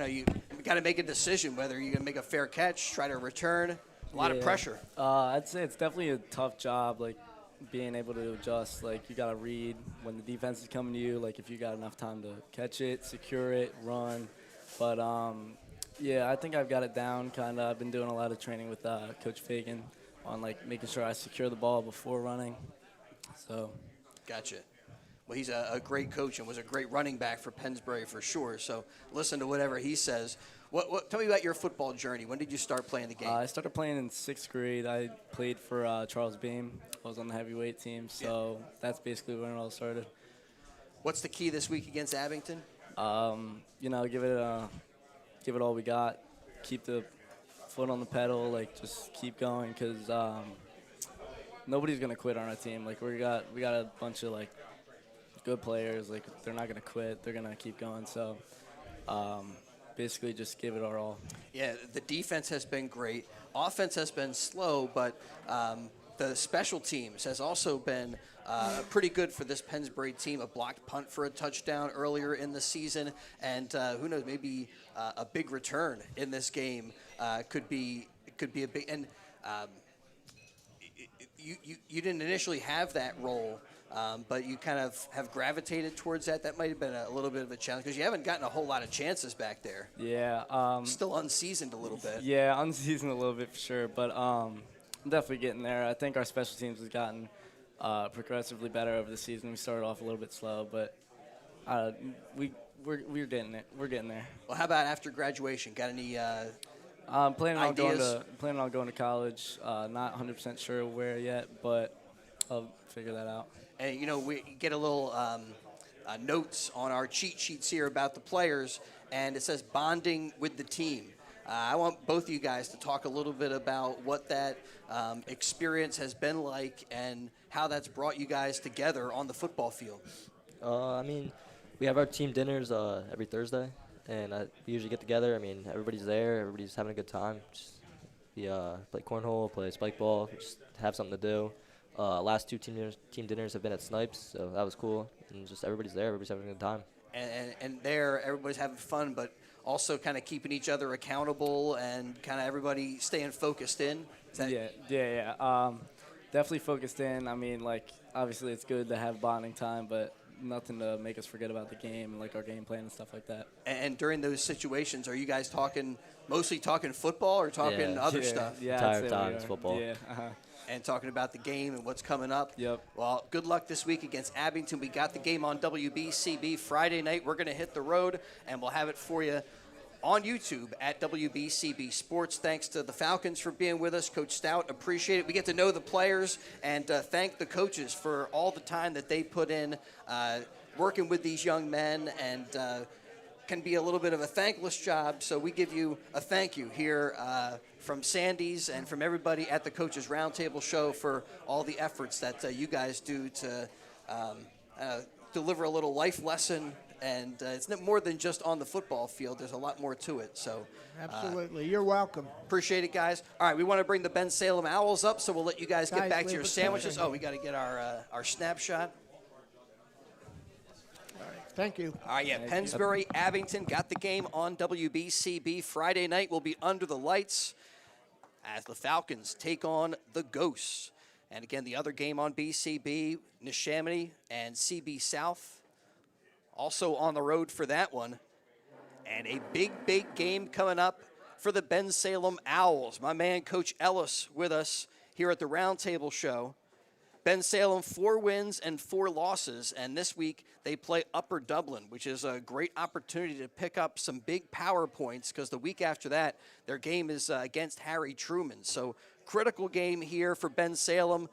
you got to make a decision whether you're going to make a fair catch, try to return, a lot of pressure. I'd say it's definitely a tough job, being able to adjust. You got to read when the defense is coming to you, if you got enough time to catch it, secure it, run. But, I think I've got it down kind of. I've been doing a lot of training with Coach Fagan on, making sure I secure the ball before running. So. Gotcha. Well, he's a great coach and was a great running back for Pennsbury for sure. So listen to whatever he says. Tell me about your football journey. When did you start playing the game? I started playing in 6th grade. I played for Charles Beam. I was on the heavyweight team, so that's basically when it all started. What's the key this week against Abington? Give it all we got. Keep the foot on the pedal. Just keep going because nobody's gonna quit on our team. We got a bunch of good players. They're not gonna quit. They're gonna keep going. So basically just give it our all. Yeah, the defense has been great. Offense has been slow, but the special teams has also been pretty good for this Pennsbury team. A blocked punt for a touchdown earlier in the season, and who knows, maybe a big return in this game could be a big. And you didn't initially have that role. But you kind of have gravitated towards that. That might have been a little bit of a challenge because you haven't gotten a whole lot of chances back there. Yeah. Still unseasoned a little bit. Yeah, unseasoned a little bit for sure. But I'm definitely getting there. I think our special teams has gotten progressively better over the season. We started off a little bit slow, but we're getting it. We're getting there. Well, how about after graduation? Got any I'm planning on ideas? going to college. Not 100% sure where yet, but I'll figure that out. And, we get a little notes on our cheat sheets here about the players, and it says bonding with the team. I want both of you guys to talk a little bit about what that experience has been like and how that's brought you guys together on the football field. We have our team dinners every Thursday, and we usually get together. Everybody's there. Everybody's having a good time. We play cornhole, play spike ball, just have something to do. Last 2 team dinners have been at Snipes, so that was cool. And just everybody's there. Everybody's having a good time. And there, everybody's having fun, but also kind of keeping each other accountable and kind of everybody staying focused in. Yeah. Definitely focused in. Obviously it's good to have bonding time, but nothing to make us forget about the game and like our game plan and stuff like that. And during those situations, are you guys mostly talking football or talking other stuff? Yeah, entire time it's football. Yeah. And talking about the game and what's coming up. Yep. Well, good luck this week against Abington. We got the game on WBCB Friday night. We're going to hit the road, and we'll have it for you on YouTube at WBCB Sports. Thanks to the Falcons for being with us. Coach Stout, appreciate it. We get to know the players and thank the coaches for all the time that they put in working with these young men, and can be a little bit of a thankless job. So we give you a thank you here from Sandy's and from everybody at the Coaches Roundtable show for all the efforts that you guys do to deliver a little life lesson. And it's more than just on the football field. There's a lot more to it. So absolutely. You're welcome. Appreciate it, guys. All right, we want to bring the Bensalem Owls up, so we'll let you guys get back to leave your it sandwiches. there. Oh, we got to get our snapshot. Thank you. All right, yeah, Pennsbury, Abington got the game on WBCB. Friday night will be under the lights as the Falcons take on the Ghosts. And again, the other game on BCB, Neshaminy and CB South, also on the road for that one. And a big game coming up for the Bensalem Owls. My man, Coach Ellis, with us here at the Roundtable show. Bensalem, 4 wins and 4 losses, and this week they play Upper Dublin, which is a great opportunity to pick up some big power points because the week after that, their game is against Harry Truman. So critical game here for Bensalem.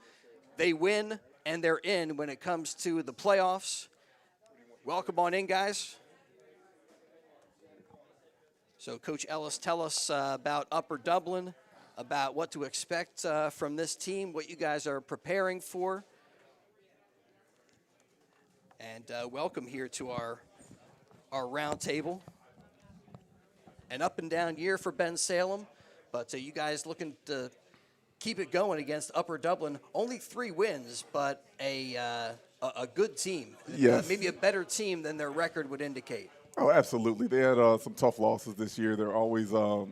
They win, and they're in when it comes to the playoffs. Welcome on in, guys. So Coach Ellis, tell us about Upper Dublin, about what to expect from this team, what you guys are preparing for. And welcome here to our round table. An up and down year for Bensalem, but you guys looking to keep it going against Upper Dublin. Only 3 wins, but a good team. Yes. Maybe a better team than their record would indicate. Oh, absolutely. They had some tough losses this year. They're always a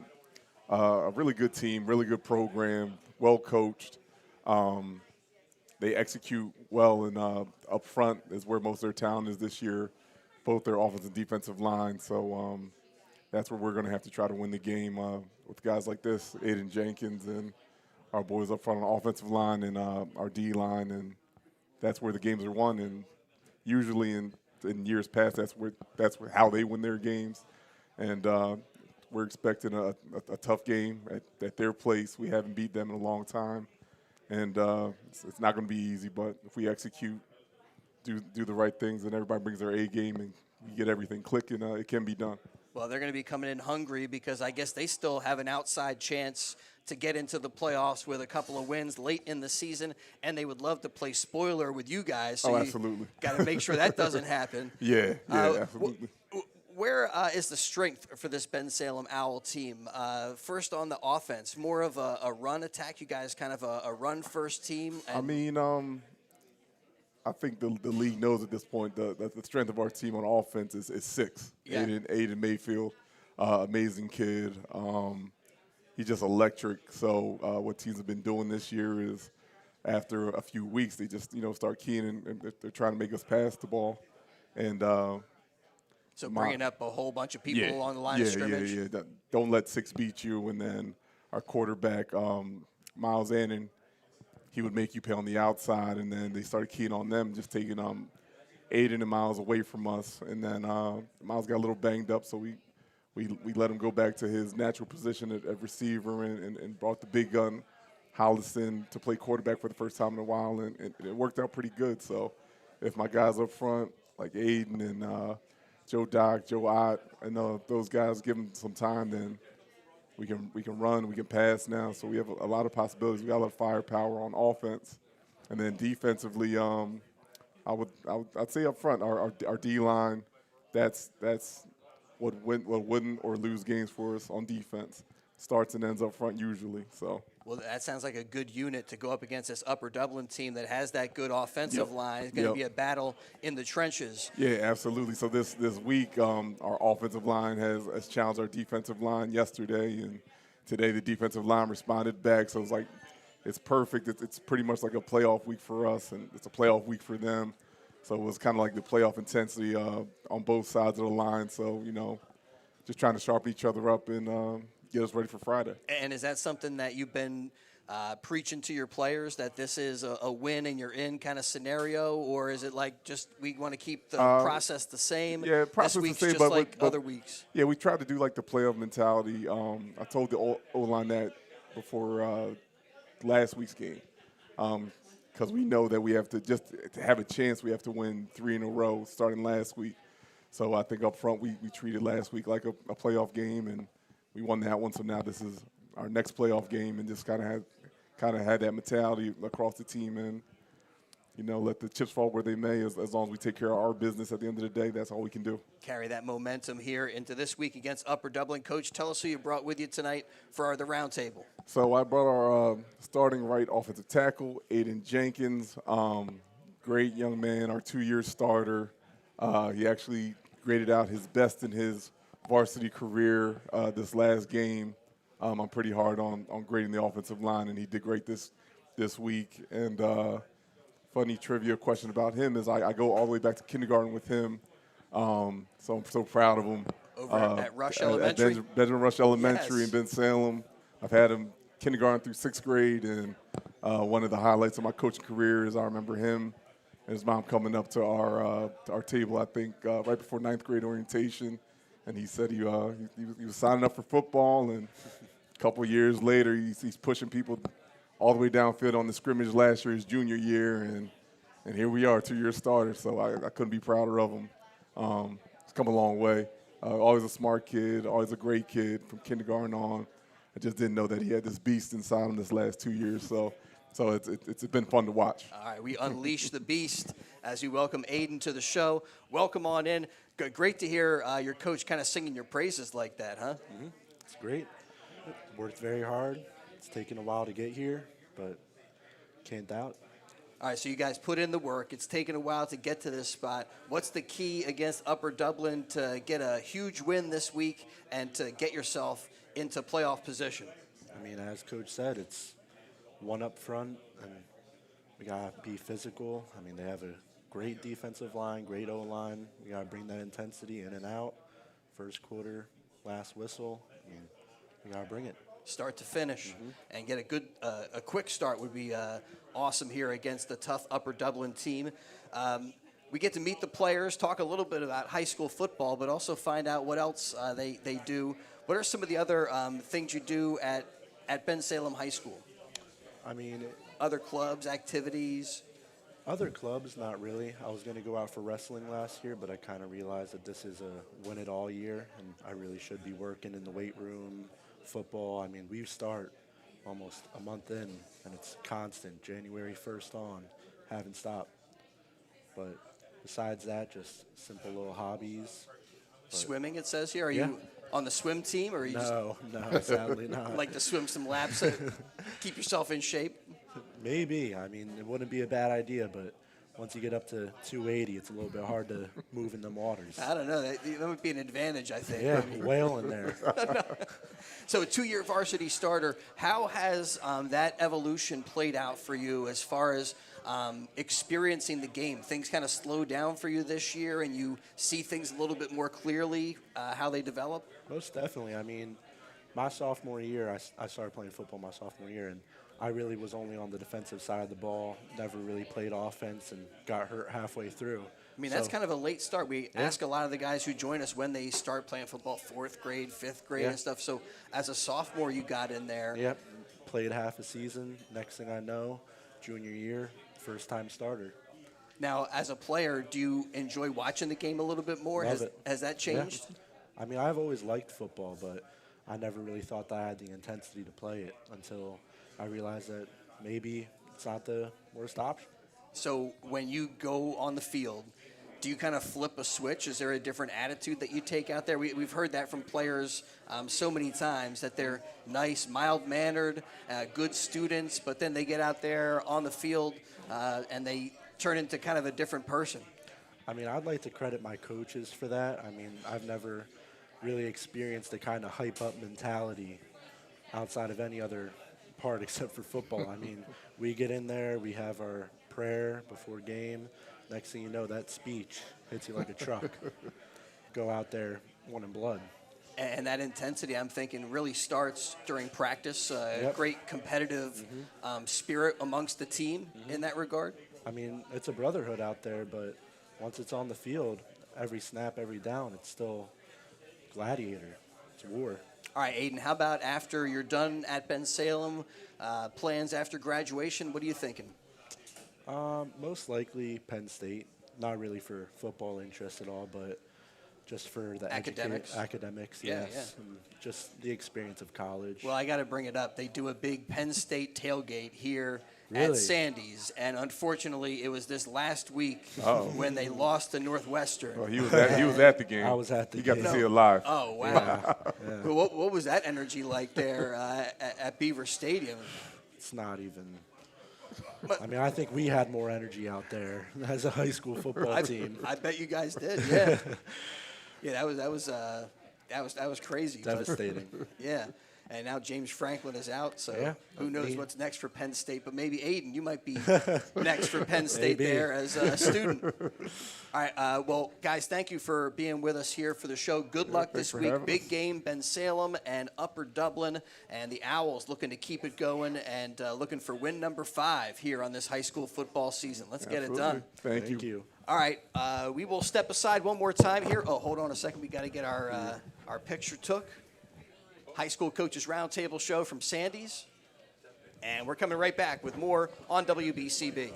really good team, really good program, well coached. They execute well, and up front is where most of their talent is this year, both their offensive and defensive line. So that's where we're going to have to try to win the game with guys like this, Aiden Jenkins and our boys up front on the offensive line and our D line, and that's where the games are won. And usually in years past, that's how they win their games. And we're expecting a tough game at their place. We haven't beat them in a long time. And it's not going to be easy, but if we execute, do the right things, and everybody brings their A game and we get everything clicking, it can be done. Well, they're going to be coming in hungry because I guess they still have an outside chance to get into the playoffs with a couple of wins late in the season, and they would love to play spoiler with you guys. So absolutely. Got to make sure that doesn't happen. Yeah, absolutely. Where is the strength for this Bensalem Owl team? First on the offense, more of a run attack. You guys kind of a run-first team. I mean, I think the league knows at this point that the strength of our team on offense is 6. Yeah. Aiden Mayfield, amazing kid. He's just electric. So what teams have been doing this year is after a few weeks, they just start keying and they're trying to make us pass the ball. And so bringing up a whole bunch of people along the line of scrimmage. Yeah. Don't let 6 beat you. And then our quarterback, Miles Annan, he would make you pay on the outside, and then they started keying on them, just taking Aiden and Miles away from us. And then Miles got a little banged up, so we let him go back to his natural position at receiver and brought the big gun, Hollison, to play quarterback for the first time in a while, and it worked out pretty good. So if my guys up front, like Aiden and Joe Dock, Joe Ott, and those guys give them some time, then we can run, we can pass now. So we have a lot of possibilities. We got a lot of firepower on offense, and then defensively, I'd say up front, our D line, that's what wouldn't or lose games for us on defense. Starts and ends up front usually. So. Well, that sounds like a good unit to go up against this Upper Dublin team that has that good offensive line. It's going to be a battle in the trenches. Yeah, absolutely. So this week, our offensive line has challenged our defensive line yesterday, and today the defensive line responded back. So it's perfect. It's pretty much like a playoff week for us, and it's a playoff week for them. So it was kind of like the playoff intensity on both sides of the line. So, just trying to sharpen each other up and get us ready for Friday. And is that something that you've been preaching to your players, that this is a win and you're in kind of scenario, or is it like just we want to keep the process the same? Yeah, process this week's the same, just but like other weeks. Yeah, we tried to do like the playoff mentality. I told the O-line that before last week's game, because we know that we have to have a chance. We have to win 3 in a row starting last week. So I think up front we treated last week like a playoff game, and we won that one. So now this is our next playoff game, and just kind of had that mentality across the team, and let the chips fall where they may. As long as we take care of our business at the end of the day, that's all we can do. Carry that momentum here into this week against Upper Dublin. Coach, tell us who you brought with you tonight for the roundtable. So I brought our starting right offensive tackle, Aiden Jenkins. Great young man, our 2-year starter. He actually graded out his best in his varsity career this last game. I'm pretty hard on grading the offensive line, and he did great this week. And funny trivia question about him is I go all the way back to kindergarten with him, so I'm so proud of him. Over at Rush Elementary? At Benjamin Rush Elementary Yes. in Bensalem. I've had him kindergarten through 6th grade, and one of the highlights of my coaching career is I remember him and his mom coming up to our table, I think, right before 9th grade orientation, and he said he was signing up for football, and a couple years later he's pushing people all the way downfield on the scrimmage last year, his junior year, and here we are, 2-year starter. So I couldn't be prouder of him. He's come a long way. Always a smart kid, always a great kid from kindergarten on. I just didn't know that he had this beast inside him this last 2 years. So it's been fun to watch. All right, we unleash the beast as we welcome Aiden to the show. Welcome on in. Great to hear your coach kind of singing your praises like that, huh? Mm-hmm. It's great. Worked very hard. It's taken a while to get here, but can't doubt. All right, so you guys put in the work. It's taken a while to get to this spot. What's the key against Upper Dublin to get a huge win this week and to get yourself into playoff position? I mean, as Coach said, it's one up front, and we got to be physical. I mean, they have a great defensive line, great O-line. We got to bring that intensity in and out. First quarter, last whistle. I mean, we got to bring it. Start to finish, and get a quick start would be awesome here against the tough Upper Dublin team. We get to meet the players, talk a little bit about high school football, but also find out what else they do. What are some of the other things you do at Bensalem High School? I mean, other clubs, activities? Other clubs, not really. I was going to go out for wrestling last year, but I kind of realized that this is a win-it-all year, and I really should be working in the weight room, football. I mean, we start almost a month in, and it's constant. January 1st on, haven't stopped. But besides that, just simple little hobbies. Swimming, it says here. Are Yeah. you on the swim team, or are you No, sadly not. like to swim some laps, keep yourself in shape? Maybe. I mean, it wouldn't be a bad idea, but once you get up to 280, it's a little bit hard to move in them waters. I don't know. That would be an advantage, I think. Yeah, whale in there. So a 2-year varsity starter, how has that evolution played out for you as far as experiencing the game? Things kind of slow down for you this year, and you see things a little bit more clearly, how they develop? Most definitely. I mean, my sophomore year, I started playing football my sophomore year, and I really was only on the defensive side of the ball, never really played offense, and got hurt halfway through. I mean, that's kind of a late start. We ask a lot of the guys who join us when they start playing football, 4th grade, 5th grade and stuff. So as a sophomore, you got in there. Yep. Played half a season. Next thing I know, junior year, first-time starter. Now, as a player, do you enjoy watching the game a little bit more? Love it. Has that changed? Yeah. I mean, I've always liked football, but I never really thought that I had the intensity to play it until I realized that maybe it's not the worst option. So when you go on the field, do you kind of flip a switch? Is there a different attitude that you take out there? We've heard that from players so many times, that they're nice, mild-mannered, good students, but then they get out there on the field and they turn into kind of a different person. I mean, I'd like to credit my coaches for that. I mean, I've never really experienced the kind of hype-up mentality outside of any other part except for football. I mean, we get in there, we have our prayer before game, Next thing you know, that speech hits you like a truck. Go out there wanting blood. And that intensity, I'm thinking, really starts during practice. Great competitive spirit amongst the team in that regard. I mean, it's a brotherhood out there, but once it's on the field, every snap, every down, it's still gladiator. It's war. All right, Aiden, how about after you're done at Bensalem, plans after graduation? What are you thinking? Most likely Penn State. Not really for football interest at all, but just for the academics. Academics, yes. And just the experience of college. Well, I got to bring it up. They do a big Penn State tailgate here at Really? Sandy's, and unfortunately, it was this last week when they lost to Northwestern. Oh, he was at the game. I was at the game. game. You got to see it live. Oh, wow. Yeah. Well, what was that energy like there at Beaver Stadium? It's not even. I mean, I think we had more energy out there as a high school football team. I bet you guys did. Yeah. Yeah, that was crazy. Devastating. Yeah. And now James Franklin is out, so who knows what's next for Penn State. But maybe, Aiden, you might be next for Penn State there as a student. All right, well, guys, thank you for being with us here for the show. Good luck this week. Big game, Bensalem and Upper Dublin. And the Owls looking to keep it going and looking for win number 5 here on this high school football season. Let's get it done. Thank you. All right, we will step aside one more time here. Oh, hold on a second. We got to get our picture took. High School Coaches Roundtable show from Sandy's. And we're coming right back with more on WBCB.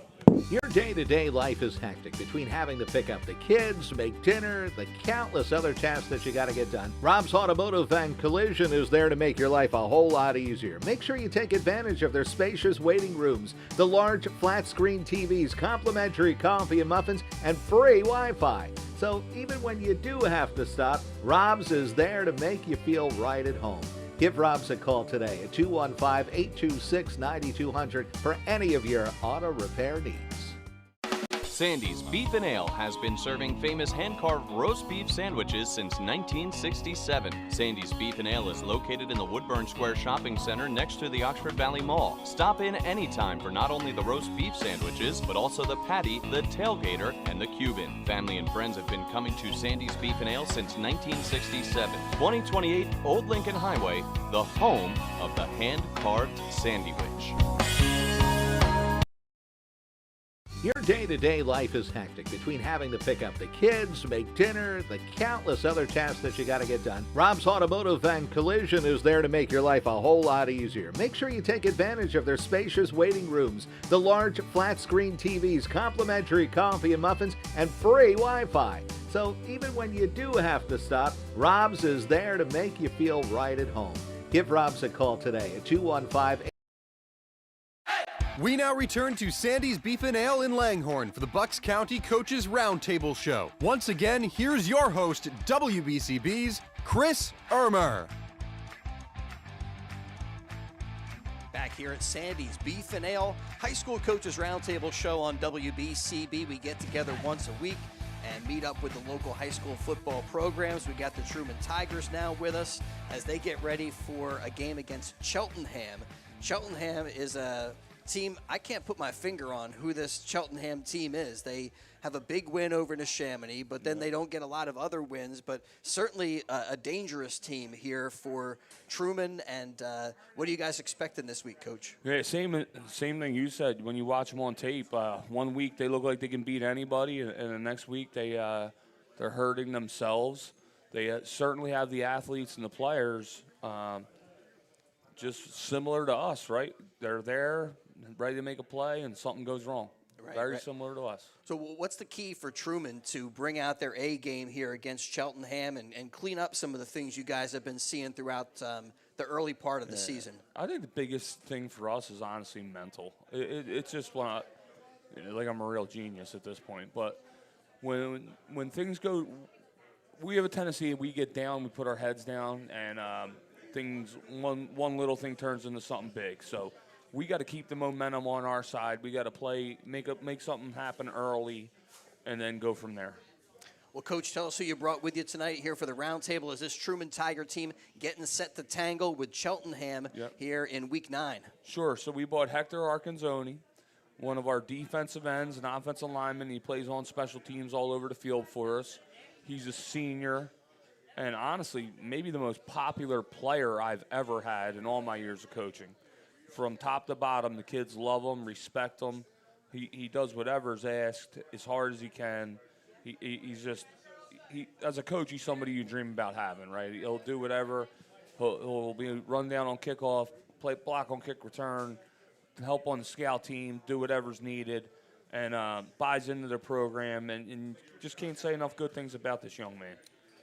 Your day-to-day life is hectic between having to pick up the kids, make dinner, the countless other tasks that you got to get done. Rob's Automotive and Collision is there to make your life a whole lot easier. Make sure you take advantage of their spacious waiting rooms, the large flat-screen TVs, complimentary coffee and muffins, and free Wi-Fi. So even when you do have to stop, Rob's is there to make you feel right at home. Give Rob's a call today at 215-826-9200 for any of your auto repair needs. Sandy's Beef and Ale has been serving famous hand-carved roast beef sandwiches since 1967. Sandy's Beef and Ale is located in the Woodburn Square Shopping Center next to the Oxford Valley Mall. Stop in anytime for not only the roast beef sandwiches, but also the patty, the tailgater, and the Cuban. Family and friends have been coming to Sandy's Beef and Ale since 1967. 2028 Old Lincoln Highway, the home of the hand-carved sandwich. Your day-to-day life is hectic between having to pick up the kids, make dinner, the countless other tasks that you got to get done. Rob's Automotive and Collision is there to make your life a whole lot easier. Make sure you take advantage of their spacious waiting rooms, the large flat-screen TVs, complimentary coffee and muffins, and free Wi-Fi. So even when you do have to stop, Rob's is there to make you feel right at home. Give Rob's a call today at 215- We now return to Sandy's Beef and Ale in Langhorne for the Bucks County Coaches Roundtable show. Once again, here's your host, WBCB's Chris Ermer. Back here at Sandy's Beef and Ale High School Coaches Roundtable show on WBCB. We get together once a week and meet up with the local high school football programs. We got the Truman Tigers now with us as they get ready for a game against Cheltenham. Cheltenham is a team, I can't put my finger on who this Cheltenham team is. They have a big win over Neshaminy, but then they don't get a lot of other wins, but certainly a dangerous team here for Truman. And what are you guys expecting this week, Coach? Yeah, same thing you said. When you watch them on tape, 1 week they look like they can beat anybody, and the next week they're hurting themselves. They certainly have the athletes and the players, just similar to us, right? They're there, ready to make a play, and something goes wrong. Very similar to us. So what's the key for Truman to bring out their A game here against Cheltenham and clean up some of the things you guys have been seeing throughout the early part of the season? I think the biggest thing for us is honestly mental. It's just like I'm a real genius at this point. But when things go, we have a tendency, we get down, we put our heads down, and one little thing turns into something big. So we got to keep the momentum on our side. We got to play, make something happen early, and then go from there. Well, Coach, tell us who you brought with you tonight here for the roundtable. Is this Truman Tiger team getting set to tangle with Cheltenham here in Week 9? Sure. So we bought Hector Arcanzoni. one of our defensive ends, an offensive lineman. He plays on special teams all over the field for us. He's a senior, and honestly, maybe the most popular player I've ever had in all my years of coaching. From top to bottom, the kids love him, respect him. He does whatever's asked as hard as he can. He's just, as a coach, he's somebody you dream about having, right? He'll do whatever. He'll be run down on kickoff, play block on kick return, help on the scout team, do whatever's needed, and buys into the program, and just can't say enough good things about this young man.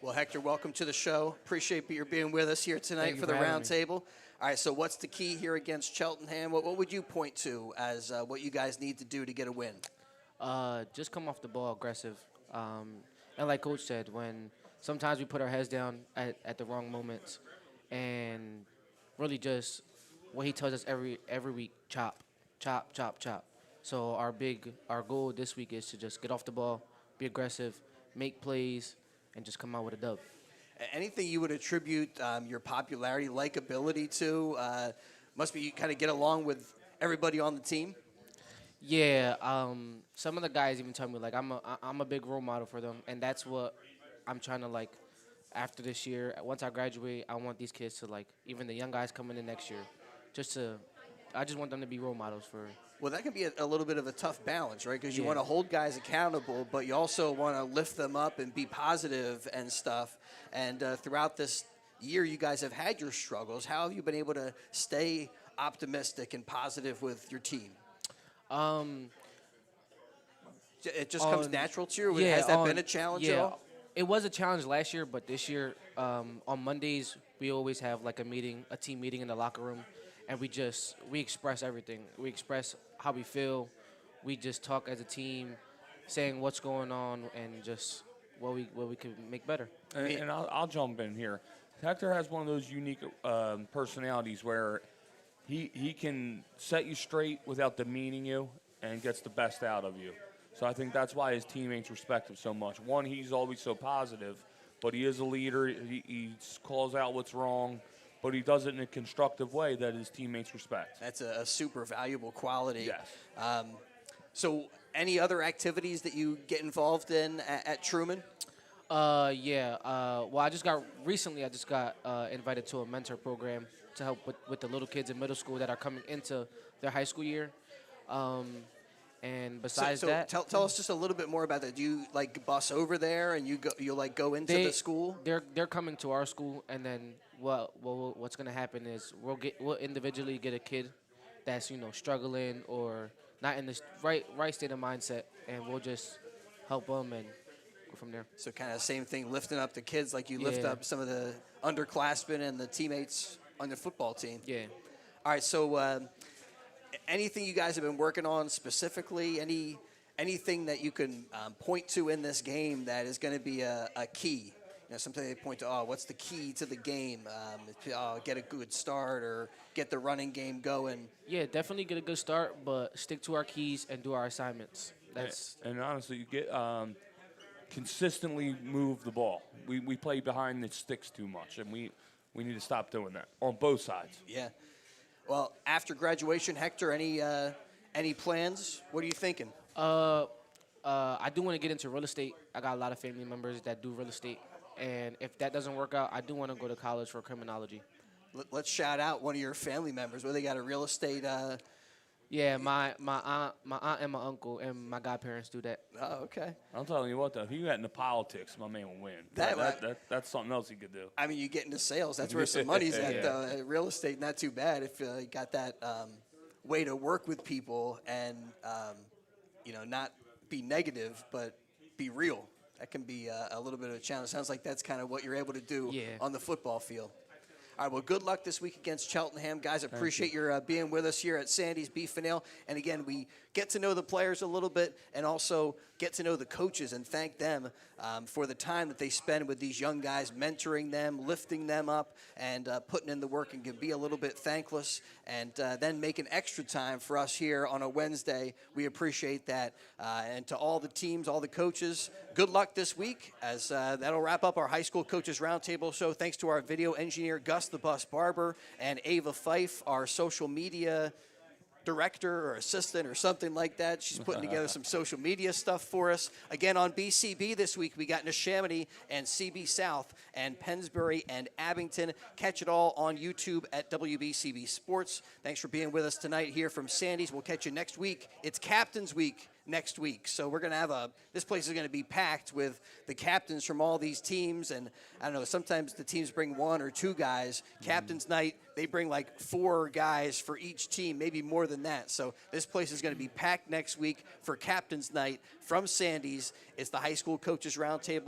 Well, Hector, welcome to the show. Appreciate you being with us here tonight for the Roundtable. All right, so what's the key here against Cheltenham? What would you point to as what you guys need to do to get a win? Just come off the ball aggressive. And like Coach said, when sometimes we put our heads down at the wrong moments, and really just what he tells us every week, chop, chop, chop, chop. So our goal this week is to just get off the ball, be aggressive, make plays, and just come out with a dub. Anything you would attribute your popularity, likability to? Must be you kind of get along with everybody on the team? Yeah, some of the guys even tell me, like, I'm a big role model for them, and that's what I'm trying to, like, after this year, once I graduate, I want these kids to, like, even the young guys coming in next year, I just want them to be role models for. Well, that can be a little bit of a tough balance, right? Because you Yeah. want to hold guys accountable, but you also want to lift them up and be positive and stuff. And throughout this year, you guys have had your struggles. How have you been able to stay optimistic and positive with your team? It just comes natural to you? Yeah, Has that been a challenge at all? It was a challenge last year, but this year, on Mondays, we always have like a team meeting in the locker room, and we express everything. We express how we feel. We just talk as a team, saying what's going on and just what we could make better. And I'll jump in here. Hector has one of those unique personalities where he can set you straight without demeaning you and gets the best out of you. So I think that's why his teammates respect him so much. One, he's always so positive, but he is a leader. He calls out what's wrong, but he does it in a constructive way that his teammates respect. That's a super valuable quality. Yes. So any other activities that you get involved in at Truman? Yeah. Well, I just got invited to a mentor program to help with the little kids in middle school that are coming into their high school year. And besides that, tell us just a little bit more about that. Do you like bus over there and you go into the school? They're coming to our school, and then what's gonna happen is we'll individually get a kid that's struggling or not in the right state of mindset, and we'll just help them and go from there. So kind of same thing, lifting up the kids like you lift up some of the underclassmen and the teammates on the football team. Yeah. All right. So anything you guys have been working on specifically? Anything that you can point to in this game that is going to be a key? Sometimes they point to, what's the key to the game? Get a good start or get the running game going. Yeah, definitely get a good start, but stick to our keys and do our assignments. And honestly, you get consistently move the ball. We play behind the sticks too much, and we need to stop doing that on both sides. Yeah. Well, after graduation, Hector, any plans? What are you thinking? I do want to get into real estate. I got a lot of family members that do real estate. And if that doesn't work out, I do want to go to college for criminology. Let's shout out one of your family members. Where they got a real estate? Yeah, my aunt and my uncle and my godparents do that. Oh, okay. I'm telling you what, though, if you got into politics, my man will win. That's something else he could do. I mean, you get into sales. That's where some money's at, though. Real estate, not too bad if you got that way to work with people and, not be negative, but be real. That can be a little bit of a challenge. Sounds like that's kind of what you're able to do on the football field. All right, well, good luck this week against Cheltenham. Guys, appreciate your being with us here at Sandy's Beef and Ale. And, again, we get to know the players a little bit and also get to know the coaches and thank them for the time that they spend with these young guys, mentoring them, lifting them up, and putting in the work and can be a little bit thankless and then making extra time for us here on a Wednesday. We appreciate that. And to all the teams, all the coaches, good luck this week as that'll wrap up our high school coaches roundtable show. Thanks to our video engineer, Gus the Bus Barber, and Ava Fife, our social media director or assistant or something like that. She's putting together some social media stuff for us. Again, on BCB this week, we got Neshaminy and CB South and Pennsbury and Abington. Catch it all on YouTube at WBCB Sports. Thanks for being with us tonight here from Sandy's. We'll catch you next week. It's Captain's Week next week. So we're going to have this place is going to be packed with the captains from all these teams. And I don't know, sometimes the teams bring 1 or 2 guys. Captain's night, they bring like 4 guys for each team, maybe more than that. So this place is going to be packed next week for Captain's night from Sandy's. It's the High School Coaches Roundtable.